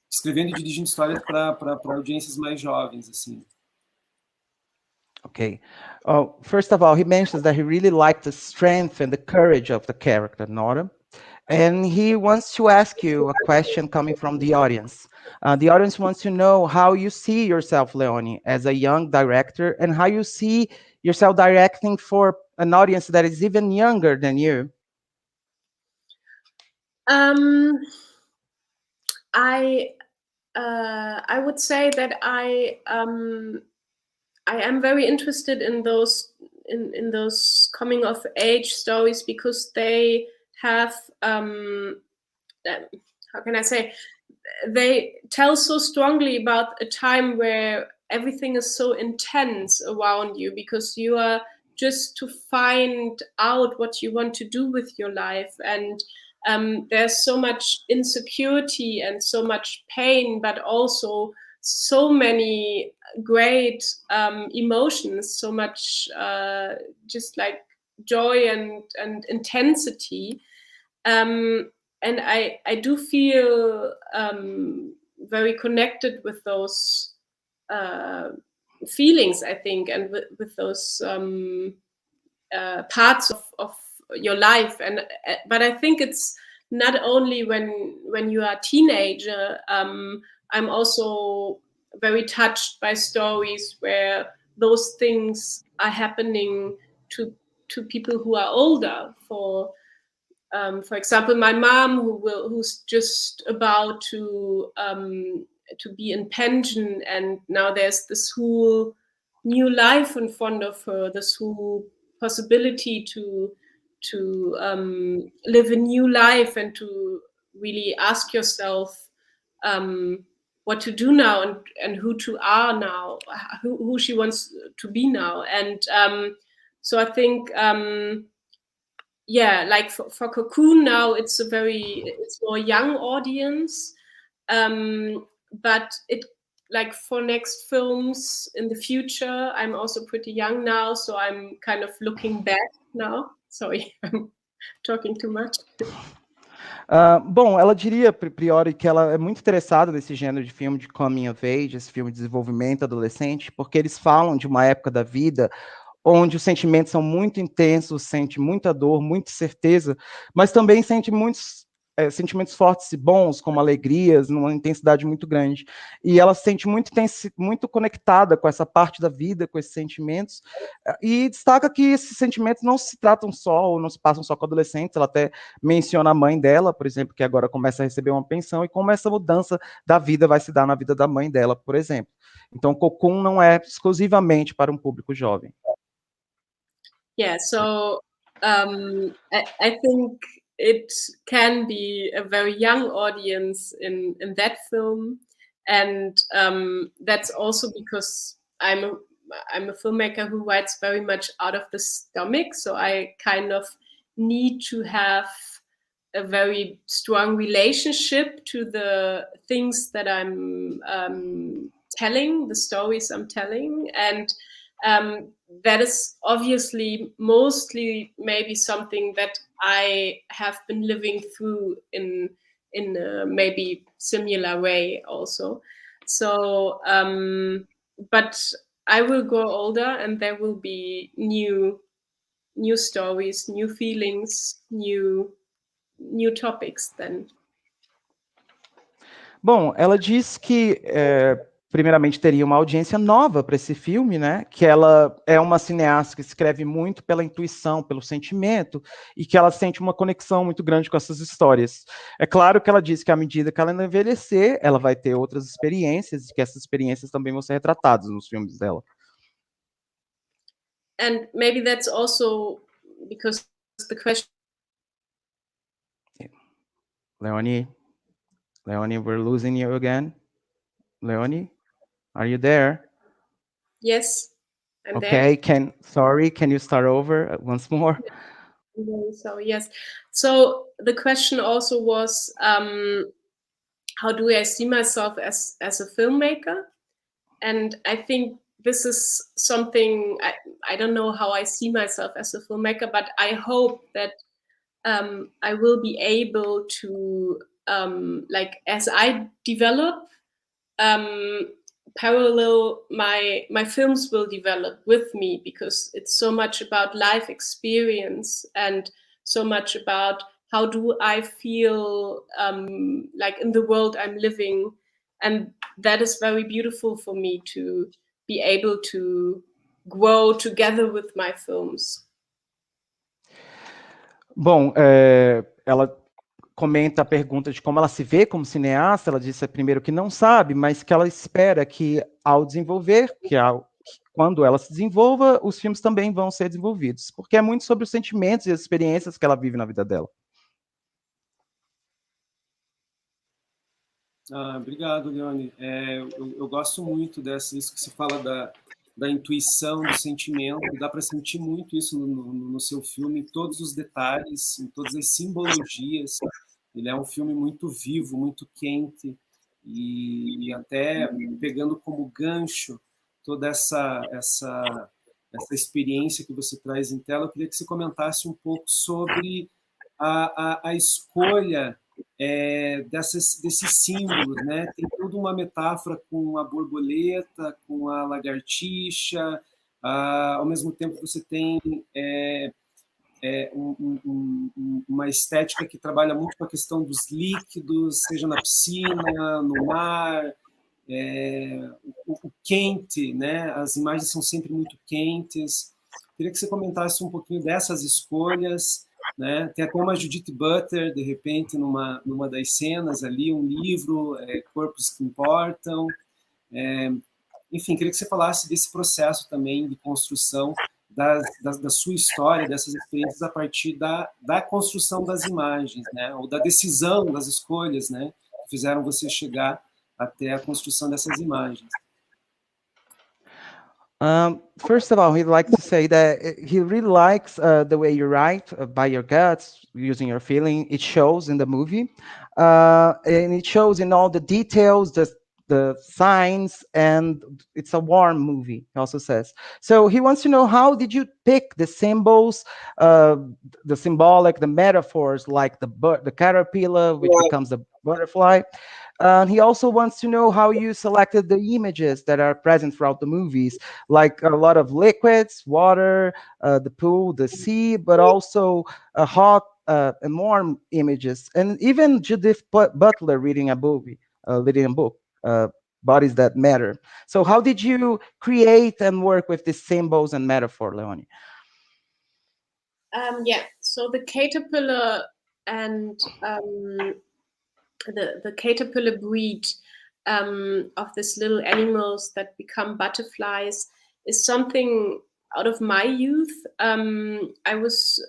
escrevendo e dirigindo histórias para audiências mais jovens, assim. Okay. First of all, he mentions that he really liked the strength and the courage of the character, Nora. And he wants to ask you a question coming from the audience. The audience wants to know how you see yourself, Leonie, as a young director, and how you see yourself directing for an audience that is even younger than you. I would say that I am very interested in those coming of age stories because they have how can I say, they tell so strongly about a time where everything is so intense around you because you are just to find out what you want to do with your life, and there's so much insecurity and so much pain, but also so many great emotions, so much just like joy and intensity. And I do feel very connected with those feelings, I think, and with those parts of your life. But I think it's not only when you are a teenager. I'm also very touched by stories where those things are happening to people who are older. For example, my mom, who's just about to be in pension, and now there's this whole new life in front of her, this whole possibility to live a new life and to really ask yourself what to do now and who to are now, who she wants to be now. And so I think like for Cocoon now, it's more young audience, but it, like for next films in the future, I'm also pretty young now, so I'm kind of looking back now. Sorry, I'm talking too much. Bom, ela diria, priori, que ela é muito interessada nesse gênero de filme de coming of age, esse filme de desenvolvimento adolescente, porque eles falam de uma época da vida onde os sentimentos são muito intensos, sente muita dor, muita certeza, mas também sente muitos sentimentos fortes e bons, como alegrias, numa intensidade muito grande. E ela se sente muito conectada com essa parte da vida, com esses sentimentos, e destaca que esses sentimentos não se tratam só, ou não se passam só com adolescentes. Ela até menciona a mãe dela, por exemplo, que agora começa a receber uma pensão, e como essa mudança da vida vai se dar na vida da mãe dela, por exemplo. Então, Cocoon não é exclusivamente para um público jovem. Yeah, so I think it can be a very young audience in that film, and that's also because I'm a filmmaker who writes very much out of the stomach, so I kind of need to have a very strong relationship to the things that I'm telling, the stories I'm telling, and that is obviously mostly maybe something that I have been living through in a maybe similar way also. So, but I will grow older, and there will be new stories, new feelings, new topics then. Bom, ela diz que, primeiramente, teria uma audiência nova para esse filme, né? Que ela é uma cineasta que escreve muito pela intuição, pelo sentimento, e que ela sente uma conexão muito grande com essas histórias. É claro que ela diz que, à medida que ela envelhecer, ela vai ter outras experiências, e que essas experiências também vão ser retratadas nos filmes dela. And maybe that's also because the question... Leonie, we're losing you again. Leonie, are you there? Yes, I'm okay, there. Sorry, can you start over once more? So yes. So the question also was, how do I see myself as a filmmaker? And I think this is something, I don't know how I see myself as a filmmaker, but I hope that I will be able to, like, as I develop, parallel, my films will develop with me, because it's so much about life experience and so much about how do I feel like in the world I'm living. And that is very beautiful for me, to be able to grow together with my films. Bom, ela comenta a pergunta de como ela se vê como cineasta. Ela disse primeiro que não sabe, mas que ela espera que, ao desenvolver, quando ela se desenvolva, os filmes também vão ser desenvolvidos, porque é muito sobre os sentimentos e as experiências que ela vive na vida dela. Obrigado, Leonie. Eu gosto muito isso que se fala da intuição, do sentimento. Dá para sentir muito isso no seu filme, em todos os detalhes, em todas as simbologias. Ele é um filme muito vivo, muito quente, e até pegando como gancho toda essa experiência que você traz em tela. Eu queria que você comentasse um pouco sobre a escolha desses símbolos, né? Tem toda uma metáfora com a borboleta, com a lagartixa, ao mesmo tempo você tem uma estética que trabalha muito com a questão dos líquidos, seja na piscina, no mar, o quente, né? As imagens são sempre muito quentes. Queria que você comentasse um pouquinho dessas escolhas, né? Tem até uma Judith Butler, de repente, numa das cenas ali, um livro, Corpos que Importam. Enfim, queria que você falasse desse processo também de construção da sua história, dessas experiências a partir da construção das imagens, né? Ou da decisão, das escolhas, né? Que fizeram você chegar até a construção dessas imagens. First of all, he'd like to say that he really likes the way you write by your guts, using your feeling. It shows in the movie, and it shows in all the details, the signs, and it's a warm movie, he also says. So he wants to know, how did you pick the symbols, the symbolic, the metaphors, like the caterpillar, which becomes the butterfly? He also wants to know how you selected the images that are present throughout the movies, like a lot of liquids, water, the pool, the sea, but also hot and warm images, and even Judith Butler reading a book, Bodies That Matter. So how did you create and work with these symbols and metaphor, Leonie? Yeah, so the caterpillar and the caterpillar breed of these little animals that become butterflies is something out of my youth. I was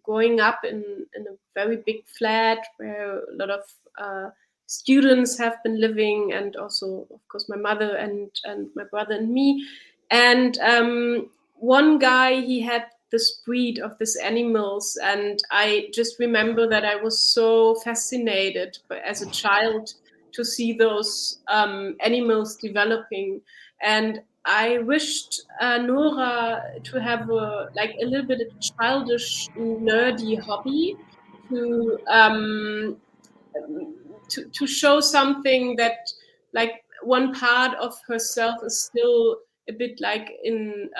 growing up in a very big flat where a lot of students have been living, and also, of course, my mother and my brother and me. And one guy, he had this breed of these animals, and I just remember that I was so fascinated as a child to see those animals developing. And I wished Nora to have a little bit of childish, nerdy hobby to show something that, like, one part of herself is still a bit like in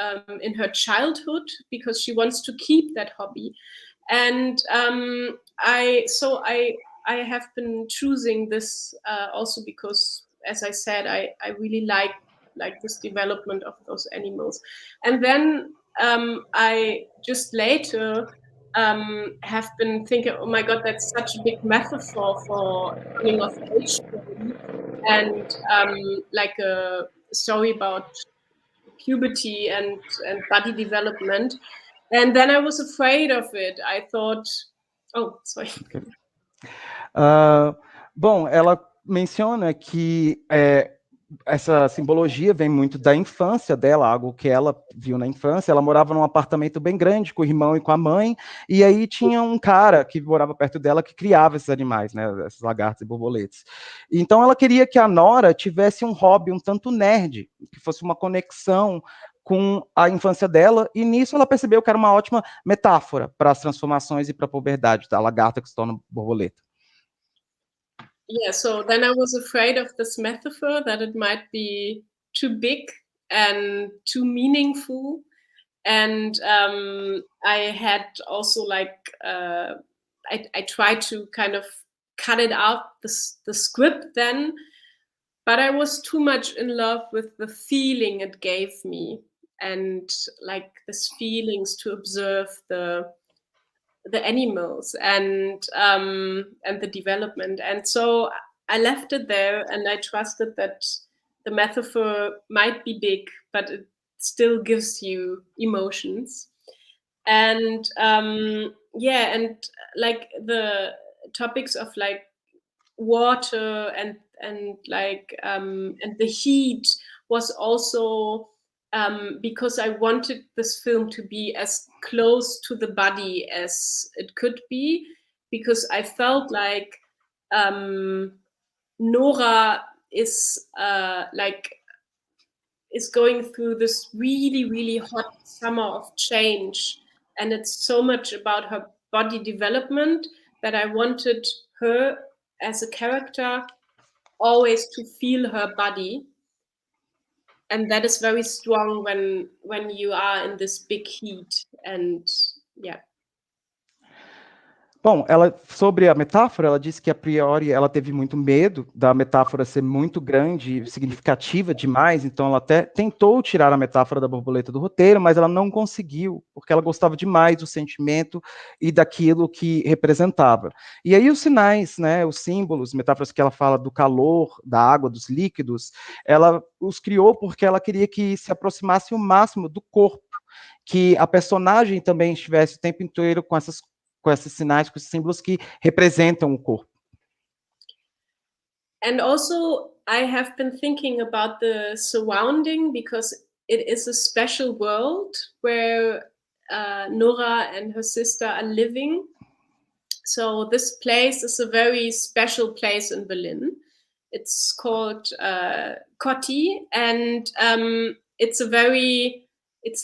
her childhood, because she wants to keep that hobby. And I have been choosing this also because, as I said, I really like this development of those animals. And then I just later have been thinking, oh my God, that's such a big metaphor for coming of age story, and like a story about puberty and body development. And then I was afraid of it. I thought, oh, sorry. Bom, ela menciona que essa simbologia vem muito da infância dela, algo que ela viu na infância. Ela morava num apartamento bem grande com o irmão e com a mãe, e aí tinha um cara que morava perto dela que criava esses animais, né, esses lagartos e borboletas. Então ela queria que a Nora tivesse um hobby um tanto nerd, que fosse uma conexão com a infância dela, e nisso ela percebeu que era uma ótima metáfora para as transformações e para a puberdade da lagarta que se torna borboleta. Yeah, so then I was afraid of this metaphor, that it might be too big and too meaningful. And I had also I tried to kind of cut it out, the script then, but I was too much in love with the feeling it gave me, and like this feelings to observe the animals and the development. And so I left it there, and I trusted that the metaphor might be big, but it still gives you emotions. And yeah, and like the topics of like water and the heat was also because I wanted this film to be as close to the body as it could be, because I felt like Nora is going through this really, really hot summer of change, and it's so much about her body development that I wanted her as a character always to feel her body. And that is very strong when you are in this big heat. And yeah. Bom, ela, sobre a metáfora, ela disse que a priori ela teve muito medo da metáfora ser muito grande, significativa demais, então ela até tentou tirar a metáfora da borboleta do roteiro, mas ela não conseguiu, porque ela gostava demais do sentimento e daquilo que representava. E aí os sinais, né, os símbolos, metáforas que ela fala do calor, da água, dos líquidos, ela os criou porque ela queria que se aproximasse o máximo do corpo, que a personagem também estivesse o tempo inteiro com esses sinais, com esses símbolos que representam o corpo. And also, I have been thinking about the surrounding, because it is a special world where Nora and her sister are living. So this place is a very special place in Berlin. It's called Kotti, and it's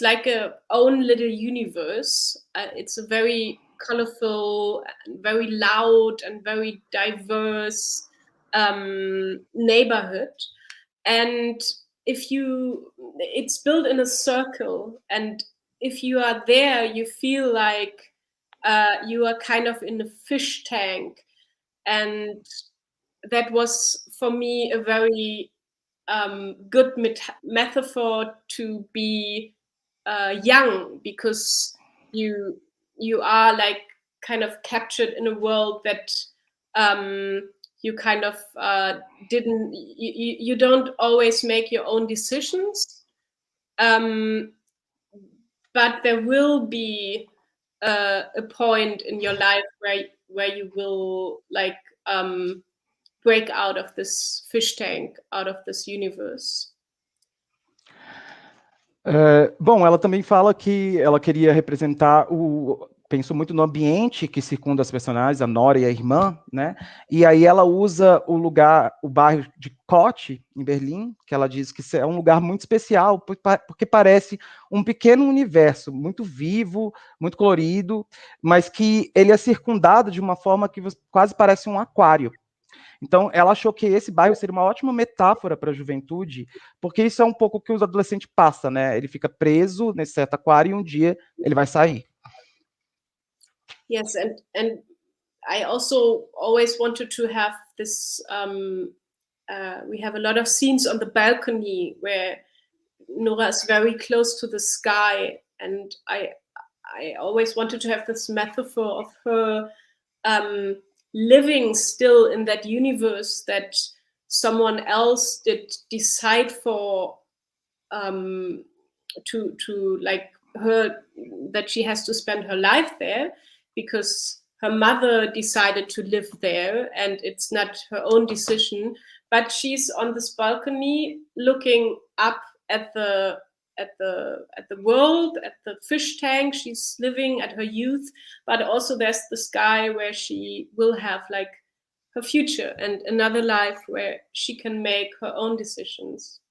like a own little universe. It's a very colorful, very loud, and very diverse neighborhood. And it's built in a circle, and if you are there, you feel like you are kind of in a fish tank. And that was for me a very good metaphor to be young, because you are like kind of captured in a world that you kind of you don't always make your own decisions, but there will be a point in your life where you will like break out of this fish tank, out of this universe. Bom, ela também fala que ela queria representar pensou muito no ambiente que circunda as personagens, a Nora e a irmã, né? E aí ela usa o bairro de Kotte, em Berlim, que ela diz que é um lugar muito especial, porque parece um pequeno universo, muito vivo, muito colorido, mas que ele é circundado de uma forma que quase parece um aquário. Então, ela achou que esse bairro seria uma ótima metáfora para a juventude, porque isso é um pouco o que os adolescentes passam, né? Ele fica preso nesse certo aquário e um dia ele vai sair. Yes, and I also always wanted to have this. We have a lot of scenes on the balcony where Nora is very close to the sky, and I always wanted to have this metaphor of her living still in that universe that someone else did decide for, to like her, that she has to spend her life there because her mother decided to live there and it's not her own decision, but she's on this balcony looking up at the world, at the fish tank she's living, at her youth, but also there's the sky where she will have like her future and another life where she can make her own decisions.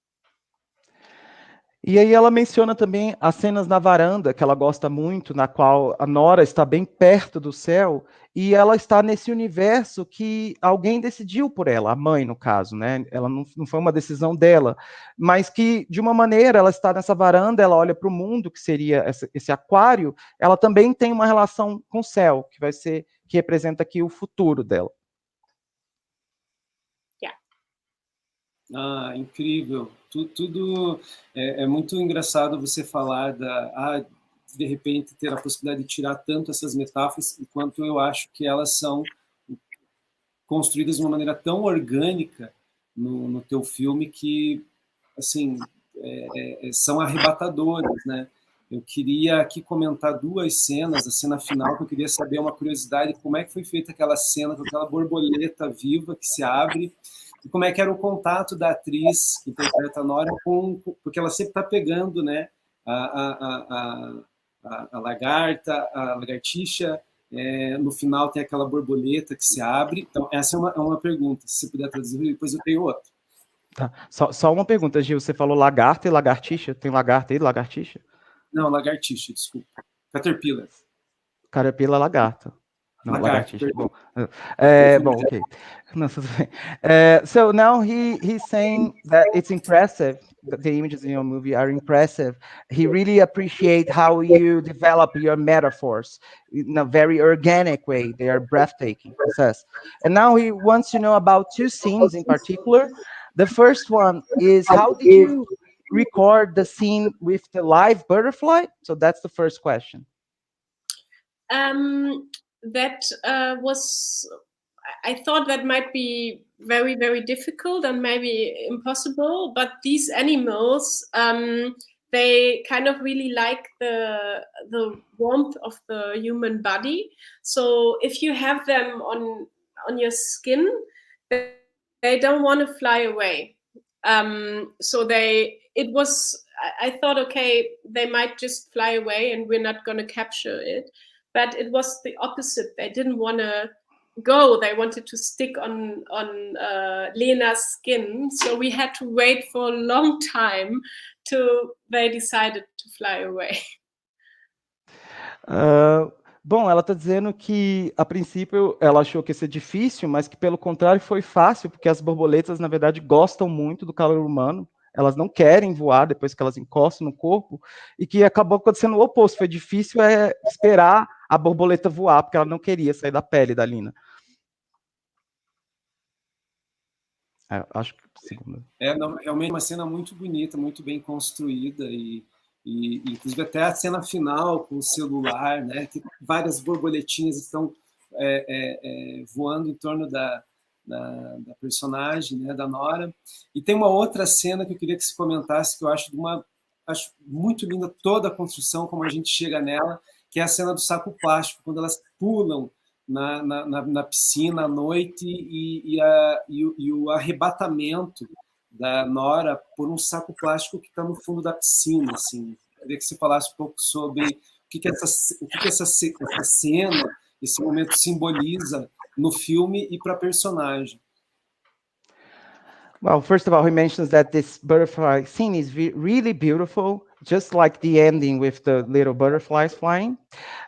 E aí ela menciona também as cenas na varanda, que ela gosta muito, na qual a Nora está bem perto do céu, e ela está nesse universo que alguém decidiu por ela, a mãe, no caso, né? Ela não foi uma decisão dela, mas que, de uma maneira, ela está nessa varanda, ela olha para o mundo, que seria esse aquário, ela também tem uma relação com o céu, que representa aqui o futuro dela. Ah, incrível. Tudo é muito engraçado você falar de repente ter a possibilidade de tirar tanto essas metáforas, enquanto eu acho que elas são construídas de uma maneira tão orgânica no teu filme que, assim, são arrebatadoras, né? Eu queria aqui comentar duas cenas, a cena final, que eu queria saber uma curiosidade, como é que foi feita aquela cena com aquela borboleta viva que se abre, e como é que era o contato da atriz que interpreta a Nora porque ela sempre está pegando, né, a lagartixa, no final tem aquela borboleta que se abre. Então, essa é uma pergunta, se você puder traduzir, depois eu tenho outra. Tá. Só uma pergunta, Gil, você falou lagarta e lagartixa? Tem lagarta e lagartixa? Não, lagartixa, desculpa. Caterpillar. Caterpillar, lagarta. No, Lagartixa. Bom, okay. No, so now he's saying that it's impressive. The images in your movie are impressive. He really appreciates how you develop your metaphors in a very organic way. They are breathtaking, he says. And now he wants to know about two scenes in particular. The first one is, how did you record the scene with the live butterfly? So that's the first question. That I thought that might be very, very difficult and maybe impossible, but these animals, they kind of really like the warmth of the human body. So if you have them on your skin, they don't want to fly away. So I thought, okay, they might just fly away and we're not going to capture it. But it was the opposite. They didn't want to go. They wanted to stick on Lena's skin. So we had to wait for a long time till they decided to fly away. Bom, ela está dizendo que, a princípio, ela achou que ia ser difícil, mas que, pelo contrário, foi fácil, porque as borboletas, na verdade, gostam muito do calor humano. Elas não querem voar depois que elas encostam no corpo, e que acabou acontecendo o oposto. Foi difícil esperar a borboleta voar, porque ela não queria sair da pele da Lina. Acho que segunda. Realmente uma cena muito bonita, muito bem construída, e inclusive até a cena final com o celular, né, que várias borboletinhas estão voando em torno da personagem, né, da Nora. E tem uma outra cena que eu queria que você comentasse, que eu acho de uma acho muito linda toda a construção, como a gente chega nela, que é a cena do saco plástico, quando elas pulam na piscina à noite e o arrebatamento da Nora por um saco plástico que está no fundo da piscina. Assim. Eu queria que você falasse um pouco sobre o que essa cena, esse momento simboliza no filme e para a personagem. Well, first of all, he mentions that this butterfly scene is really beautiful, just like the ending with the little butterflies flying.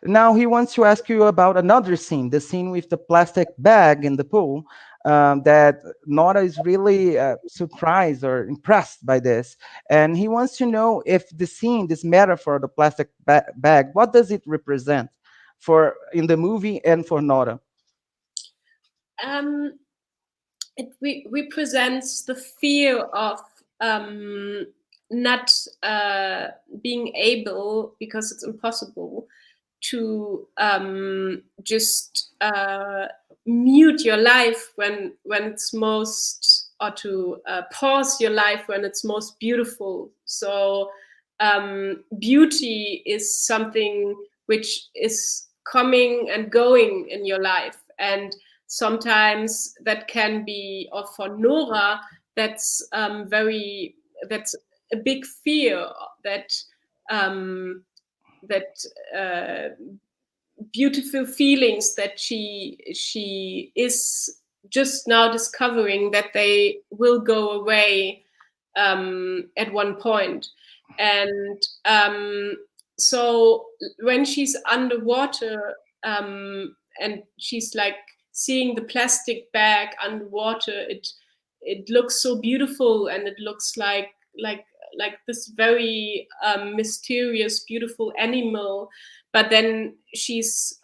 Now he wants to ask you about another scene, the scene with the plastic bag in the pool, that Nora is really surprised or impressed by this. And he wants to know if the scene, this metaphor, the plastic bag, what does it represent for in the movie and for Nora? It represents the fear of not being able, because it's impossible, to just mute your life when it's most, or to pause your life when it's most beautiful. So beauty is something which is coming and going in your life, and sometimes that can be, or for Nora, that's that's a big fear that beautiful feelings that she is just now discovering that they will go away at one point. And so when she's underwater and she's like seeing the plastic bag underwater, it looks so beautiful, and it looks like this very mysterious, beautiful animal. But then she's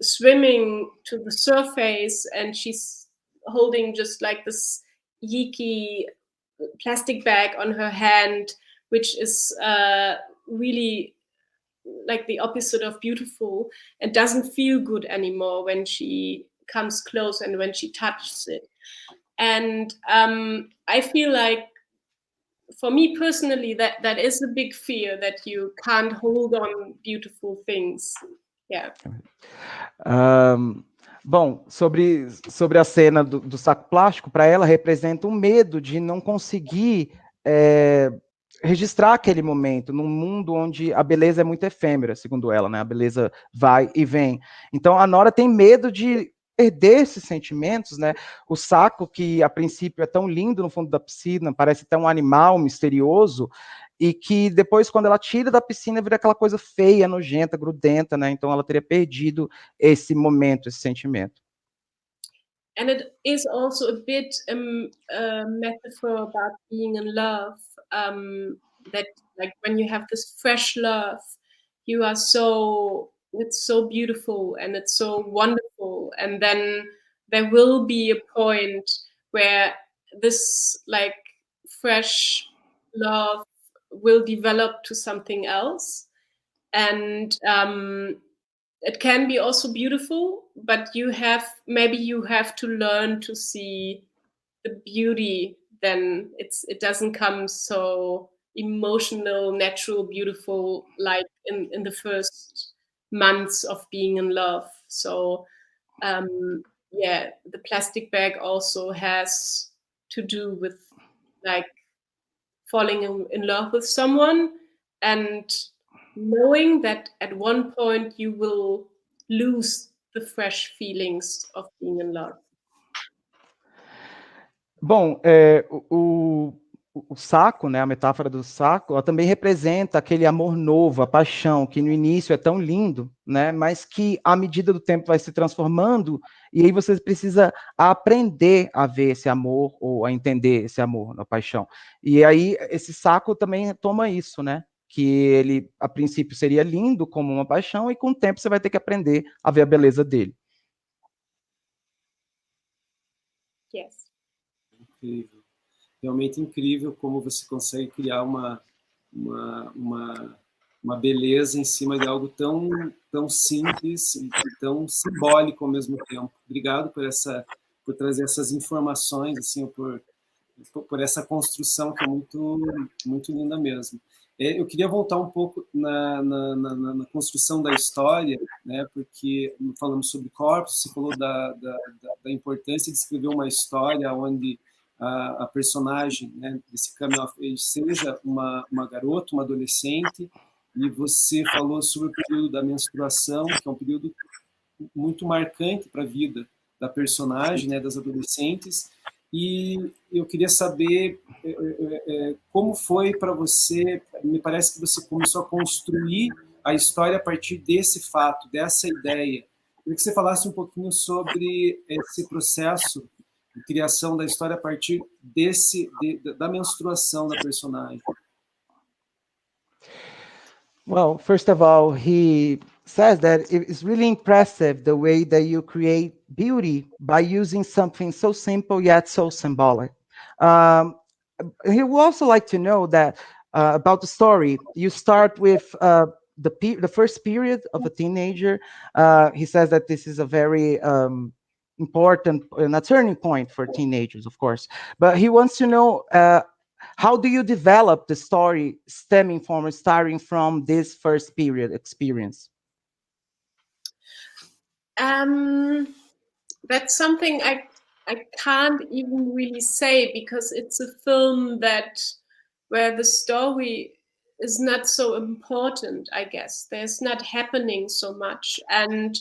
swimming to the surface, and she's holding just like this yeeky plastic bag on her hand, which is really like the opposite of beautiful, and doesn't feel good anymore when she comes close and when she touches it. And I feel like, for me personally, that is a big fear, that you can't hold on beautiful things. Yeah. Bom, sobre a cena do saco plástico, para ela representa um medo de não conseguir registrar aquele momento num mundo onde a beleza é muito efêmera, segundo ela, né? A beleza vai e vem. Então a Nora tem medo de perder esses sentimentos, né? O saco, que a princípio é tão lindo no fundo da piscina, parece até um animal misterioso, e que depois, quando ela tira da piscina, vira aquela coisa feia, nojenta, grudenta, né? Então ela teria perdido esse momento, esse sentimento. And it is also a bit a metaphor about being in love, that like when you have this fresh love, you are it's so beautiful and it's so wonderful, and then there will be a point where this like fresh love will develop to something else, and it can be also beautiful, but maybe you have to learn to see the beauty. Then it doesn't come so emotional, natural, beautiful, like in the first months of being in love. So yeah, the plastic bag also has to do with like falling in love with someone, and knowing that at one point you will lose the fresh feelings of being in love. Bom, o saco, né, a metáfora do saco, ela também representa aquele amor novo, a paixão, que no início é tão lindo, né, mas que à medida do tempo vai se transformando, e aí você precisa aprender a ver esse amor, ou a entender esse amor, a paixão. E aí esse saco também toma isso, né, que ele, a princípio, seria lindo como uma paixão, e com o tempo você vai ter que aprender a ver a beleza dele. Yes. Incrível. Realmente incrível como você consegue criar uma beleza em cima de algo tão simples e tão simbólico ao mesmo tempo. Obrigado por trazer essas informações, assim, por essa construção que é muito linda mesmo. Eu queria voltar um pouco na construção da história, né, porque falamos sobre corpos, você falou da importância de escrever uma história onde a personagem, né, desse coming of age seja uma garota, uma adolescente, e você falou sobre o período da menstruação, que é um período muito marcante para a vida da personagem, né, das adolescentes, e eu queria saber como foi para você. Me parece que você começou a construir a história a partir desse fato, dessa ideia. Eu queria que você falasse um pouquinho sobre esse processo de criação da história a partir da menstruação da personagem. Well, first of all, he says that it's really impressive the way that you create beauty by using something so simple yet so symbolic. He would also like to know that about the story. You start with the first period of a teenager. He says that this is a very important and a turning point for teenagers, of course. But he wants to know how do you develop the story stemming from or starting from this first period experience? That's something I can't even really say, because it's a film where the story is not so important, I guess. There's not happening so much. And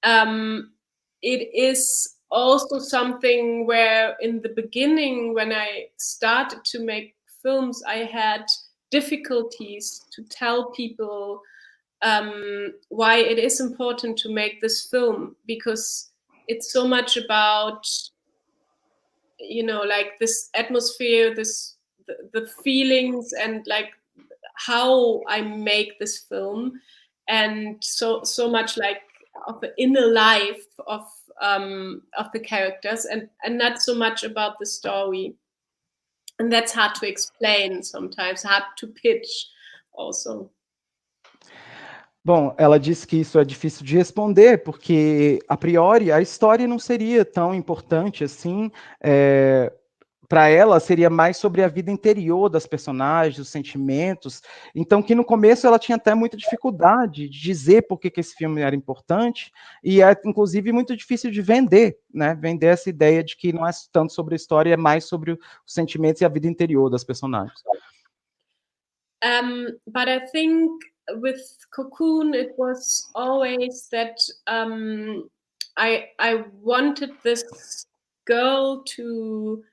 it is also something where in the beginning, when I started to make films, I had difficulties to tell people why it is important to make this film, because it's so much about, you know, like this atmosphere, the feelings, and like how I make this film, and so much like of the inner life of the characters, and not so much about the story. And that's hard to explain sometimes, hard to pitch also. Bom, ela disse que isso é difícil de responder, porque, a priori, a história não seria tão importante assim. Para ela, seria mais sobre a vida interior das personagens, os sentimentos. Então, que no começo ela tinha até muita dificuldade de dizer por que esse filme era importante, e é, inclusive, muito difícil de vender, né? Vender essa ideia de que não é tanto sobre a história, é mais sobre os sentimentos e a vida interior das personagens. But I think with Cocoon, it was always that I wanted this girl to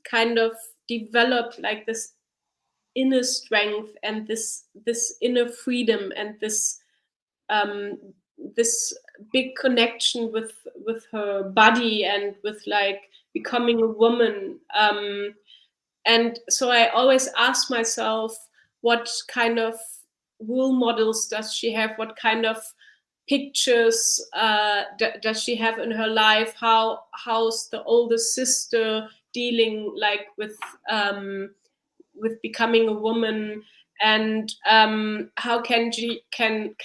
kind of develop like this inner strength and this inner freedom and this big connection with her body and with like becoming a woman. And so I always ask myself, what kind of role models does she have? What kind of pictures does she have in her life? How's the older sister dealing like with becoming a woman? And how can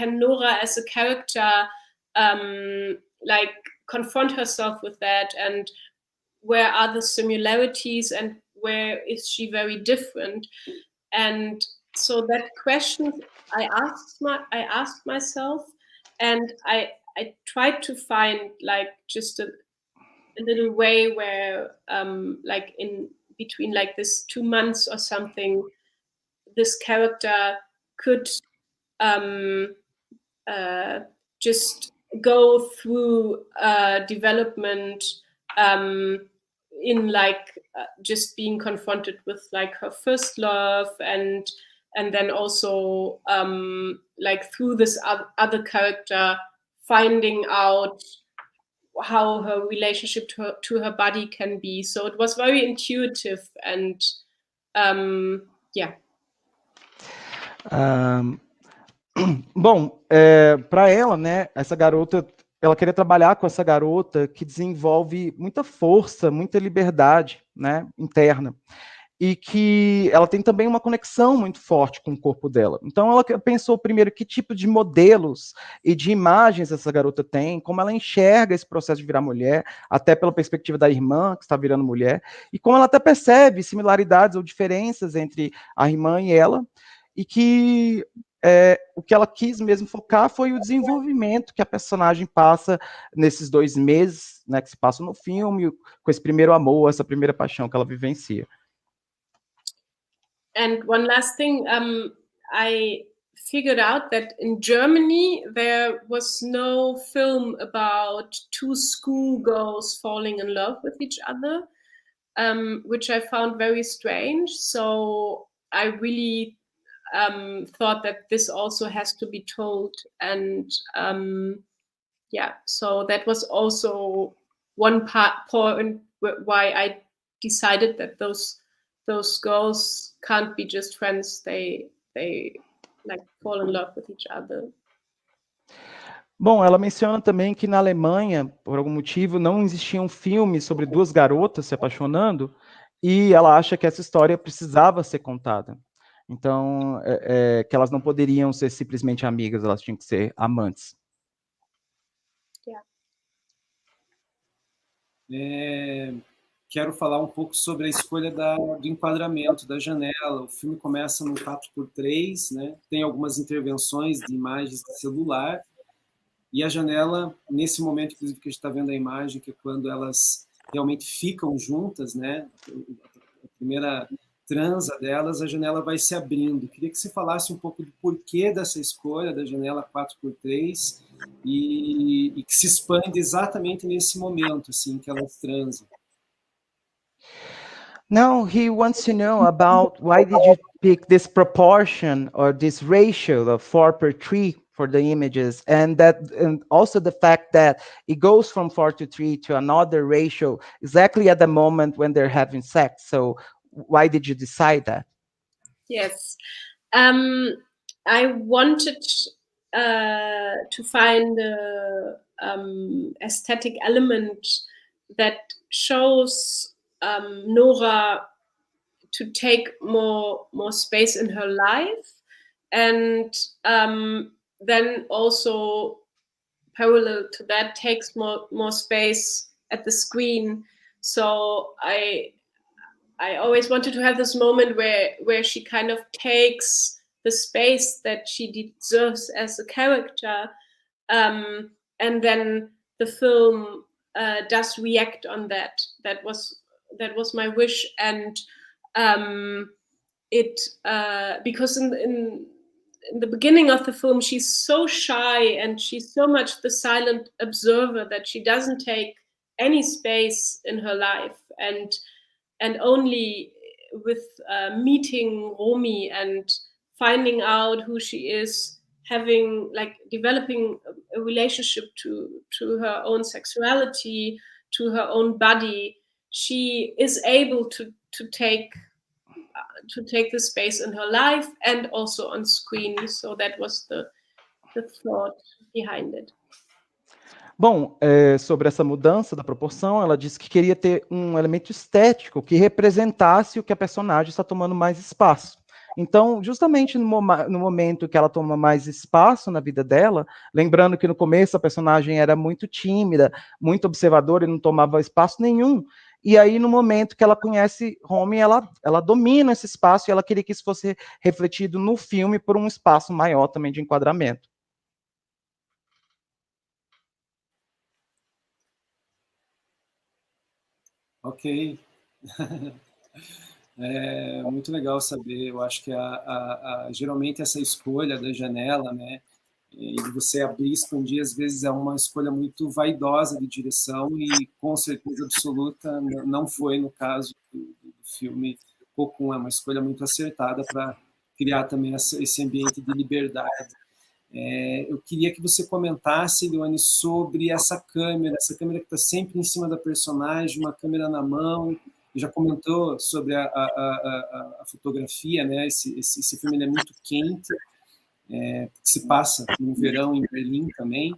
Nora as a character like confront herself with that? And where are the similarities and where is she very different? And so that question I asked myself, and I tried to find like just a little way where like in between like this 2 months or something, this character could just go through development in like just being confronted with like her first love, and then also like through this other character finding out how her relationship to her body can be. So it was very intuitive, and yeah. Bom, para ela, né, essa garota, ela queria trabalhar com essa garota que desenvolve muita força, muita liberdade, né, interna. e que ela tem também uma conexão muito forte com o corpo dela. Então ela pensou primeiro que tipo de modelos e de imagens essa garota tem, como ela enxerga esse processo de virar mulher, até pela perspectiva da irmã, que está virando mulher, e como ela até percebe similaridades ou diferenças entre a irmã e ela, e que o que ela quis mesmo focar foi o desenvolvimento que a personagem passa nesses 2 meses, né, que se passam no filme, com esse primeiro amor, essa primeira paixão que ela vivencia. And one last thing, I figured out that in Germany there was no film about 2 schoolgirls falling in love with each other, which I found very strange. So I really thought that this also has to be told, and yeah, so that was also one point why I decided that those girls can't be just friends. They like fall in love with each other. Bom, ela menciona também que na Alemanha, por algum motivo, não existia um filme sobre 2 garotas se apaixonando, e ela acha que essa história precisava ser contada. Então, que elas não poderiam ser simplesmente amigas, elas tinham que ser amantes. Quero falar um pouco sobre a escolha do enquadramento da janela. O filme começa no 4x3, né? Tem algumas intervenções de imagens de celular, e a janela, nesse momento, inclusive, que a gente está vendo a imagem, que é quando elas realmente ficam juntas, né? A primeira transa delas, a janela vai se abrindo. Queria que você falasse um pouco do porquê dessa escolha da janela 4x3 e que se expande exatamente nesse momento, assim, que elas transam. Now he wants to know about why did you pick this proportion or this ratio of 4:3 for the images, and also the fact that it goes from 4:3 to another ratio exactly at the moment when they're having sex. So why did you decide that? Yes, I wanted to find a aesthetic element that shows Nora to take more space in her life, and then also parallel to that takes more space at the screen. So I always wanted to have this moment where she kind of takes the space that she deserves as a character, and then the film does react on that. That was my wish, and because in the beginning of the film she's so shy and she's so much the silent observer that she doesn't take any space in her life, and only with meeting Romy and finding out who she is, developing a relationship to her own sexuality, to her own body, she is able to take the space in her life and also on screen. So that was the thought behind it. Bom, sobre essa mudança da proporção, ela disse que queria ter um elemento estético que representasse o que a personagem está tomando mais espaço. Então, justamente no momento que ela toma mais espaço na vida dela, lembrando que no começo a personagem era muito tímida, muito observadora e não tomava espaço nenhum, e aí no momento que ela conhece Romy, ela domina esse espaço e ela queria que isso fosse refletido no filme por um espaço maior também de enquadramento. Ok. É muito legal saber. Eu acho que geralmente essa escolha da janela, né, e de você abrir e expandir, às vezes é uma escolha muito vaidosa de direção e, com certeza absoluta, não foi no caso do filme Cocoon. É uma escolha muito acertada para criar também esse ambiente de liberdade. Eu queria que você comentasse, Leonie, sobre essa câmera que está sempre em cima da personagem, uma câmera na mão. Já comentou sobre a fotografia, né? Esse filme ele é muito quente, se passa no verão em Berlim também.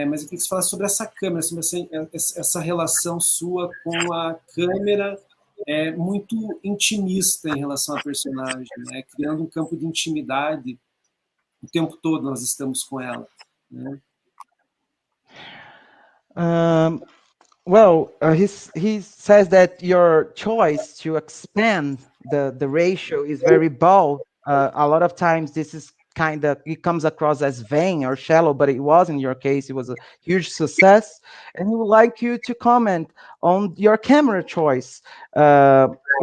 Mas eu queria que você falasse sobre essa câmera, sobre essa relação sua com a câmera muito intimista em relação à personagem, né? Criando um campo de intimidade o tempo todo nós estamos com ela, né? Well, he says that your choice to expand the ratio is very bold. A lot of times this is it comes across as vain or shallow, but it was in your case, it was a huge success. And he would like you to comment on your camera choice,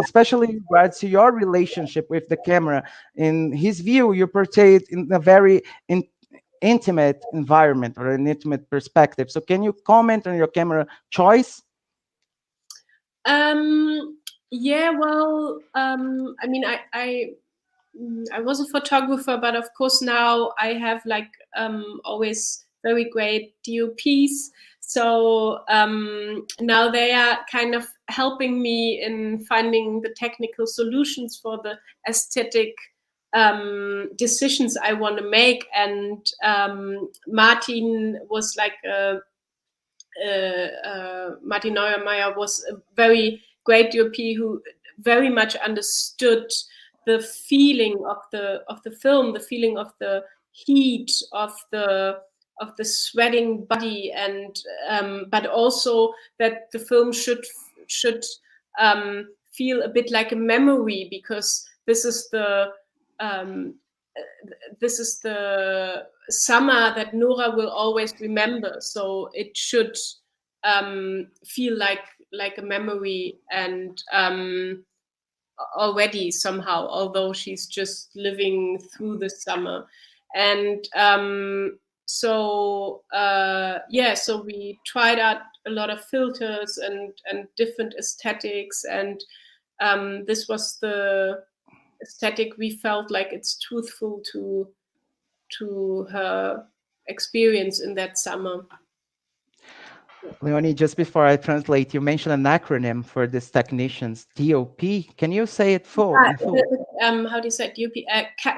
especially in regards to your relationship with the camera. In his view, you portrayed in a very intimate environment or an intimate perspective. So can you comment on your camera choice? Yeah, well, I mean, I was a photographer, but of course now I have like always very great DOPs. So now they are kind of helping me in finding the technical solutions for the aesthetic decisions I want to make. And Martin was like Martin Neuermeyer was a very great DOP who very much understood the feeling of the film, the feeling of the heat of the sweating body, and but also that the film should feel a bit like a memory, because this is the summer that Nora will always remember. So it should feel like a memory, and already somehow, although she's just living through the summer. And so we tried out a lot of filters and different aesthetics, and this was the aesthetic we felt like it's truthful to her experience in that summer. Leonie, just before I translate, you mentioned an acronym for these technicians, DOP. Can you say it full? How do you say it? DOP?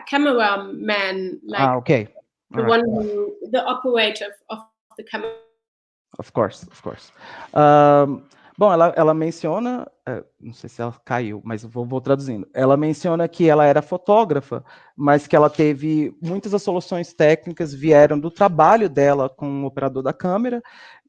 Cameraman, like okay. The one who, the operator of the camera. Of course. Bom, ela menciona, não sei se ela caiu, mas vou traduzindo. Ela menciona que ela era fotógrafa, mas que ela teve muitas das soluções técnicas vieram do trabalho dela com o operador da câmera,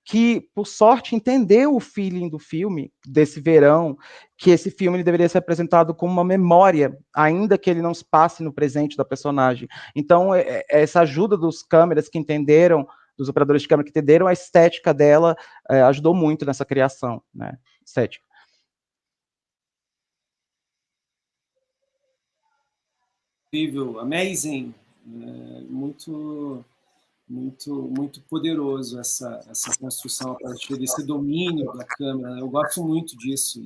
que, por sorte, entendeu o feeling do filme, desse verão, que esse filme ele deveria ser apresentado como uma memória, ainda que ele não se passe no presente da personagem. Então, essa ajuda dos câmeras que entenderam, dos operadores de câmera que entenderam a estética dela, ajudou muito nessa criação, né? Estética. Incrível, amazing, muito poderoso essa construção a partir desse domínio da câmera. Eu gosto muito disso,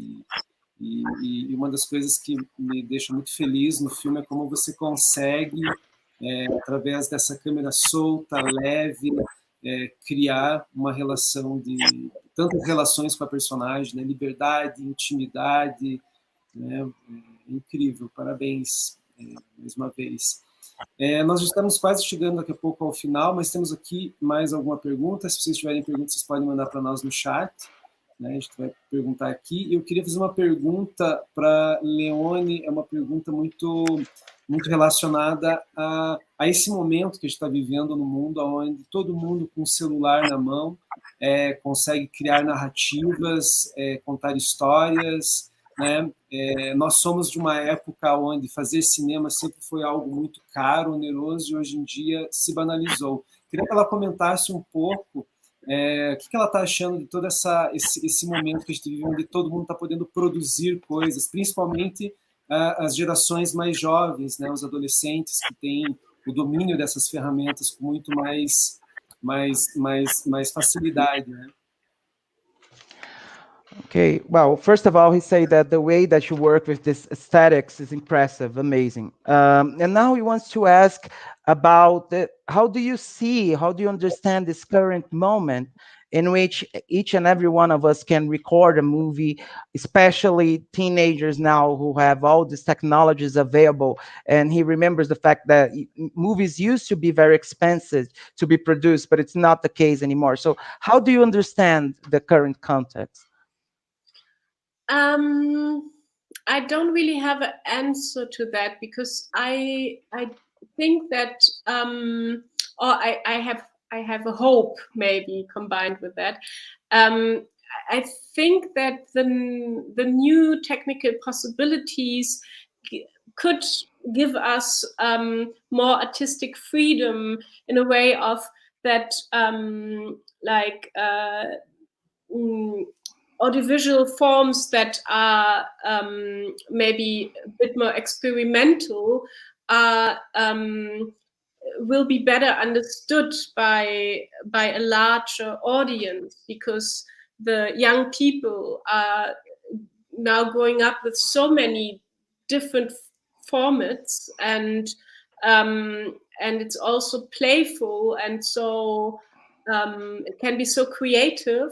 e uma das coisas que me deixa muito feliz no filme é como você consegue, através dessa câmera solta, leve, criar uma relação de tantas relações com a personagem, né? Liberdade, intimidade, né? Incrível, parabéns mais uma vez. Nós estamos quase chegando daqui a pouco ao final, mas temos aqui mais alguma pergunta. Se vocês tiverem perguntas, vocês podem mandar para nós no chat, né? A gente vai perguntar aqui. Eu queria fazer uma pergunta para Leonie, é uma pergunta muito relacionada a esse momento que a gente está vivendo no mundo, onde todo mundo com o celular na mão consegue criar narrativas, contar histórias, né? Nós somos de uma época onde fazer cinema sempre foi algo muito caro, oneroso, e hoje em dia se banalizou. Queria que ela comentasse um pouco o que ela está achando de todo esse momento que a gente vive, onde todo mundo está podendo produzir coisas, principalmente as gerações mais jovens, né? Os adolescentes que têm o domínio dessas ferramentas com muito mais facilidade, né? Okay, well, first of all, he said that the way that you work with this aesthetics is impressive, amazing. And now he wants to ask about how do you understand this current moment in which each and every one of us can record a movie, especially teenagers now who have all these technologies available. And he remembers the fact that movies used to be very expensive to be produced, but it's not the case anymore. So how do you understand the current context? I don't really have an answer to that, because I think that, or I have a hope maybe combined with that. I think that the new technical possibilities could give us more artistic freedom, in a way of that, audiovisual forms that are maybe a bit more experimental will be better understood by a larger audience, because the young people are now growing up with so many different formats, and it's also playful, and so it can be so creative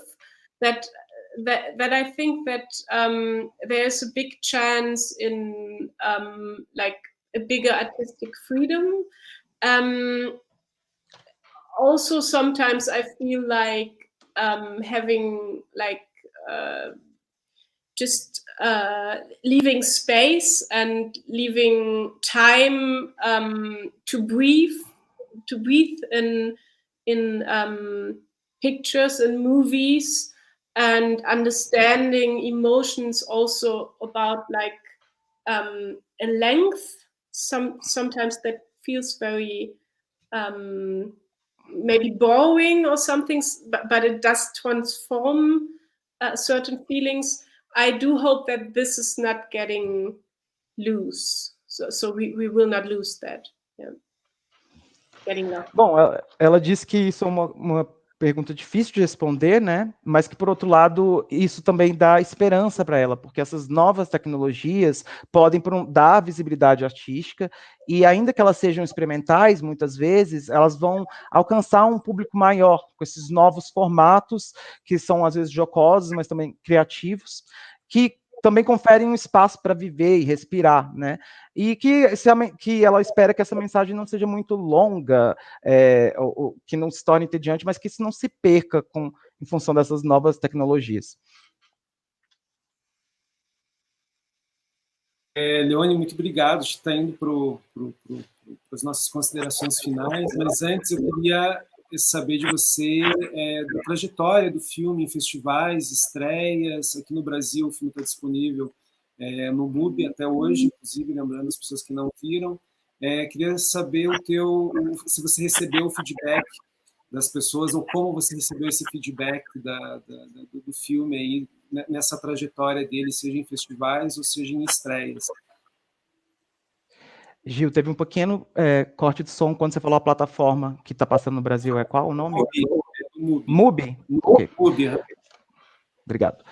that I think that there's a big chance in like a bigger artistic freedom. Also, sometimes I feel like having like just leaving space and leaving time to breathe in pictures and movies, and understanding emotions also about like a length. Sometimes that feels very maybe boring or something, but it does transform certain feelings. I do hope that this is not getting loose, so we will not lose that. Yeah. Getting lost. Bom, ela disse que isso é uma pergunta difícil de responder, né? Mas que, por outro lado, isso também dá esperança para ela, porque essas novas tecnologias podem dar visibilidade artística, e ainda que elas sejam experimentais, muitas vezes, elas vão alcançar um público maior, com esses novos formatos, que são, às vezes, jocosos, mas também criativos, que também conferem um espaço para viver e respirar, né? E que ela espera que essa mensagem não seja muito longa, ou que não se torne entediante, mas que isso não se perca em função dessas novas tecnologias. Leonie, muito obrigado. A gente está indo para as nossas considerações finais, mas antes eu queria saber de você da trajetória do filme em festivais, estreias. Aqui no Brasil o filme está disponível no MUBI até hoje, inclusive, lembrando as pessoas que não viram. Queria saber se você recebeu o feedback das pessoas, ou como você recebeu esse feedback do filme aí, nessa trajetória dele, seja em festivais ou seja em estreias. Gil, teve um pequeno corte de som quando você falou a plataforma que está passando no Brasil. Qual o nome? MUBI. Okay. MUBI. Obrigado.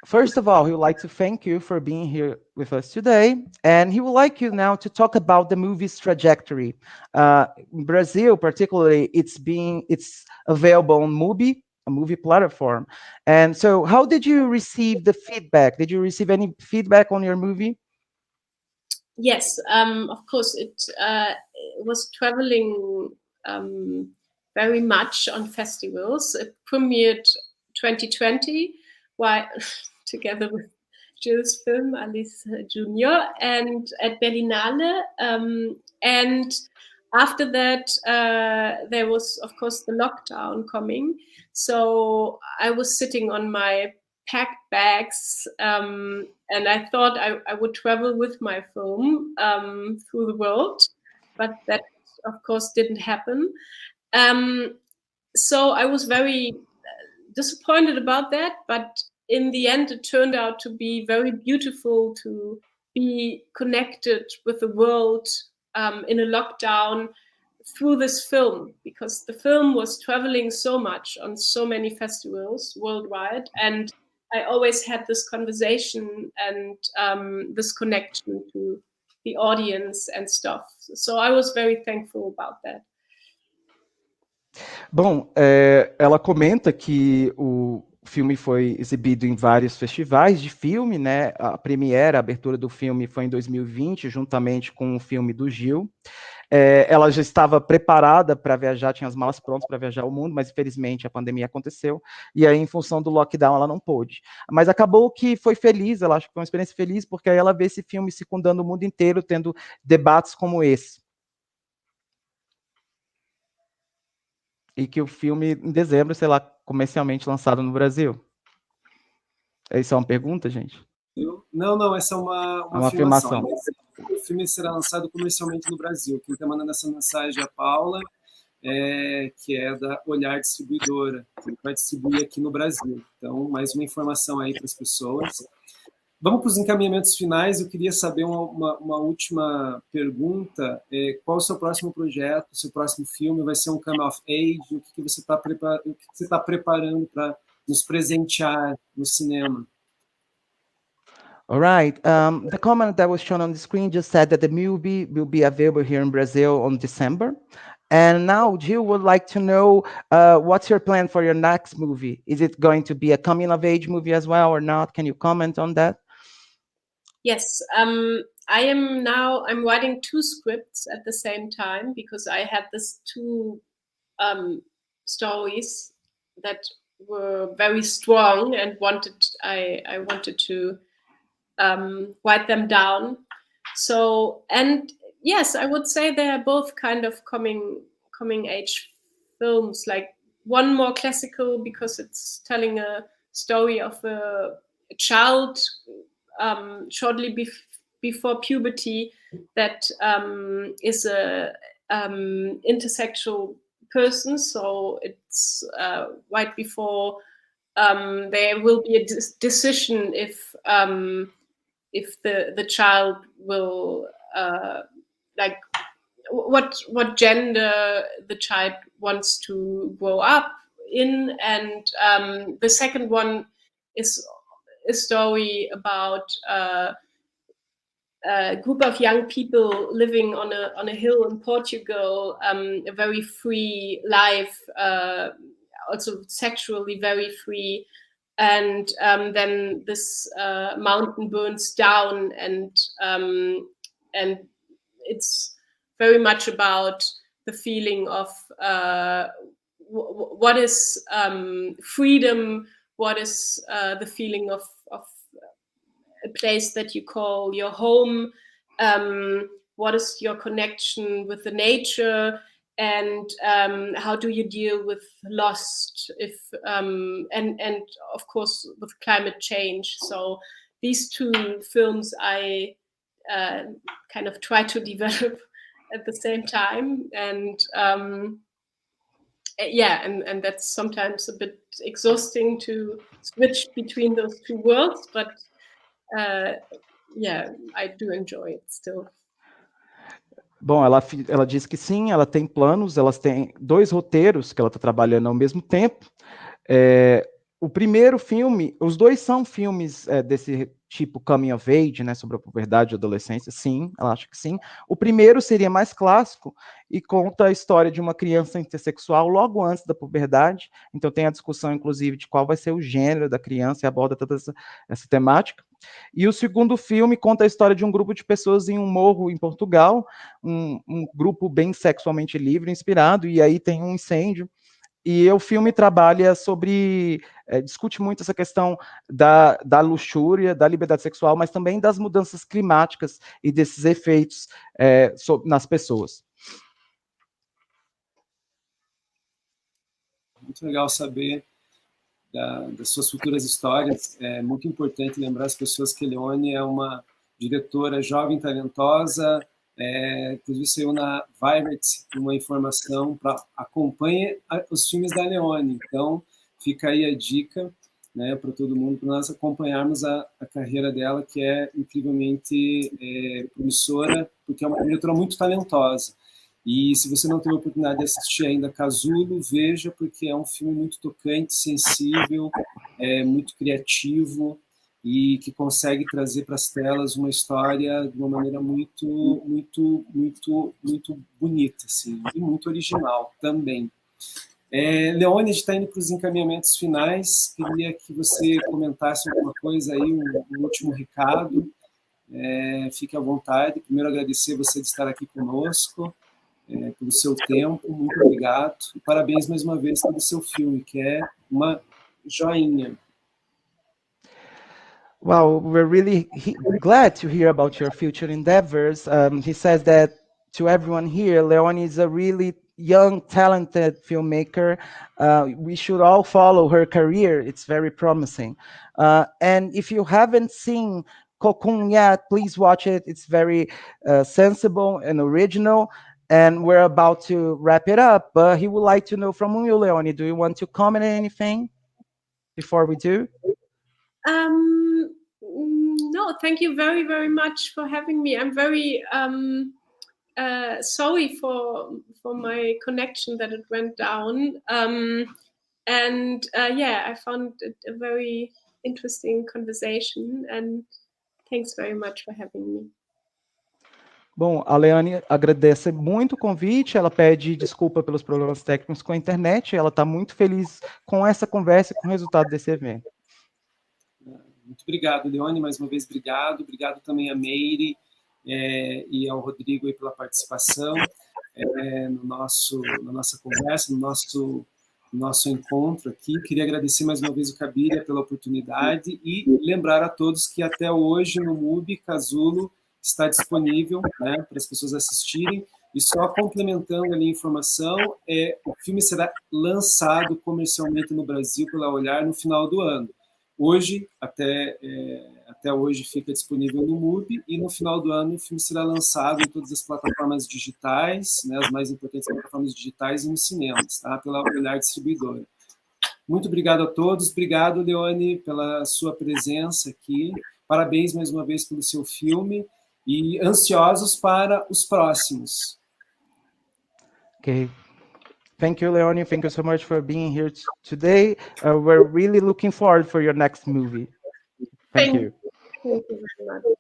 First of all, he would like to thank you for being here with us today, and he would like you now to talk about the movie's trajectory. In Brazil, particularly, it's available on MUBI, a movie platform. And so, how did you receive the feedback? Did you receive any feedback on your movie? Yes, of course. It was traveling very much on festivals. It premiered 2020, together with Gil's film, Alice Junior, and at Berlinale. And after that, there was, of course, the lockdown coming. So I was sitting on my packed bags, and I thought I would travel with my film through the world, but that, of course, didn't happen. So I was very disappointed about that, but in the end, it turned out to be very beautiful to be connected with the world in a lockdown through this film, because the film was traveling so much on so many festivals worldwide, and I always had this conversation and this connection to the audience and stuff. So I was very thankful about that. Bom, ela comenta que O filme foi exibido em vários festivais de filme, né? A premiere, a abertura do filme foi em 2020, juntamente com o filme do Gil. Ela já estava preparada para viajar, tinha as malas prontas para viajar ao mundo, mas infelizmente a pandemia aconteceu, e aí em função do lockdown ela não pôde. Mas acabou que foi feliz, ela acho que foi uma experiência feliz, porque aí ela vê esse filme circundando o mundo inteiro, tendo debates como esse. E que o filme, em dezembro, sei lá, comercialmente lançado no Brasil. Isso é uma pergunta, gente? Não, essa é uma É uma afirmação. afirmação. O filme será lançado comercialmente no Brasil. Quem está mandando essa mensagem é a Paula, que é da Olhar Distribuidora, que vai distribuir aqui no Brasil. Então, mais uma informação aí para as pessoas. Vamos para os encaminhamentos finais. Eu queria saber uma última pergunta. Qual o seu próximo projeto, o seu próximo filme? Vai ser um coming of age? O que você está preparando para nos presentear no cinema? All right. The comment that was shown on the screen just said that the movie will be available here in Brazil on December. And now Jill would like to know, what's your plan for your next movie? Is it going to be a coming of age movie as well or not? Can you comment on that? Yes, I'm writing 2 scripts at the same time because I had these 2 stories that were very strong and I wanted to write them down. So, and yes, I would say they are both kind of coming age films, like one more classical because it's telling a story of a child shortly before puberty that is a intersexual person. So it's right before there will be a decision if the child will like what gender the child wants to grow up in, and the second one is a story about a group of young people living on a hill in Portugal, a very free life, also sexually very free, and then this mountain burns down, and it's very much about the feeling of what is freedom, what is the feeling of a place that you call your home, what is your connection with the nature, and how do you deal with loss, if and of course with climate change. So these 2 films I kind of try to develop at the same time, and and that's sometimes a bit exhausting to switch between those 2 worlds, but I do enjoy it still. Bom, ela diz que sim, ela tem planos, elas têm 2 roteiros que ela está trabalhando ao mesmo tempo. O primeiro filme, os 2 são filmes desse tipo coming of age, né, sobre a puberdade e adolescência, sim, ela acha que sim. O primeiro seria mais clássico e conta a história de uma criança intersexual logo antes da puberdade, então tem a discussão, inclusive, de qual vai ser o gênero da criança e aborda toda essa temática. E o segundo filme conta a história de um grupo de pessoas em um morro em Portugal, um grupo bem sexualmente livre, inspirado, e aí tem um incêndio. E o filme trabalha sobre, discute muito essa questão da luxúria, da liberdade sexual, mas também das mudanças climáticas e desses efeitos nas pessoas. Muito legal saber das suas futuras histórias. É muito importante lembrar as pessoas que Leonie é uma diretora jovem, talentosa, inclusive saiu na Variety uma informação para acompanhe os filmes da Leonie. Então, fica aí a dica, né, para todo mundo, para nós acompanharmos a carreira dela, que é incrivelmente promissora, porque é uma diretora muito talentosa. E se você não teve a oportunidade de assistir ainda Casulo, veja, porque é um filme muito tocante, sensível, muito criativo, e que consegue trazer para as telas uma história de uma maneira muito, muito, muito, muito bonita, assim, e muito original também. Leonie, a gente está indo para os encaminhamentos finais. Queria que você comentasse alguma coisa aí, um último recado. Fique à vontade. Primeiro, agradecer você de estar aqui conosco, pelo seu tempo. Muito obrigado. E parabéns mais uma vez pelo seu filme, que é uma joinha. Well, we're really glad to hear about your future endeavors. He says that to everyone here, Leonie is a really young, talented filmmaker. We should all follow her career. It's very promising. And if you haven't seen Cocoon yet, please watch it. It's very sensible and original. And we're about to wrap it up. But he would like to know from you, Leonie, do you want to comment on anything before we do? No, thank you very, very much for having me. I'm very sorry for my connection that it went down. Yeah, I found it a very interesting conversation, and thanks very much for having me. Bom, a Leonie agradece muito o convite, ela pede desculpa pelos problemas técnicos com a internet, ela está muito feliz com essa conversa e com o resultado desse evento. Muito obrigado, Leonie, mais uma vez obrigado. Obrigado também a Meire e ao Rodrigo aí pela participação na nossa conversa, no nosso encontro aqui. Queria agradecer mais uma vez o Cabíria pela oportunidade e lembrar a todos que até hoje no MUBI, Casulo está disponível, né, para as pessoas assistirem. E só complementando ali a informação, o filme será lançado comercialmente no Brasil pela Olhar no final do ano. Hoje, até hoje, fica disponível no MUBI e no final do ano o filme será lançado em todas as plataformas digitais, né, as mais importantes plataformas digitais e nos cinemas, tá, pela Olhar Distribuidora. Muito obrigado a todos. Obrigado, Leonie, pela sua presença aqui. Parabéns mais uma vez pelo seu filme e ansiosos para os próximos. Okay. Thank you, Leonie. Thank you so much for being here today. We're really looking forward for your next movie. Thank you. Thank you very much.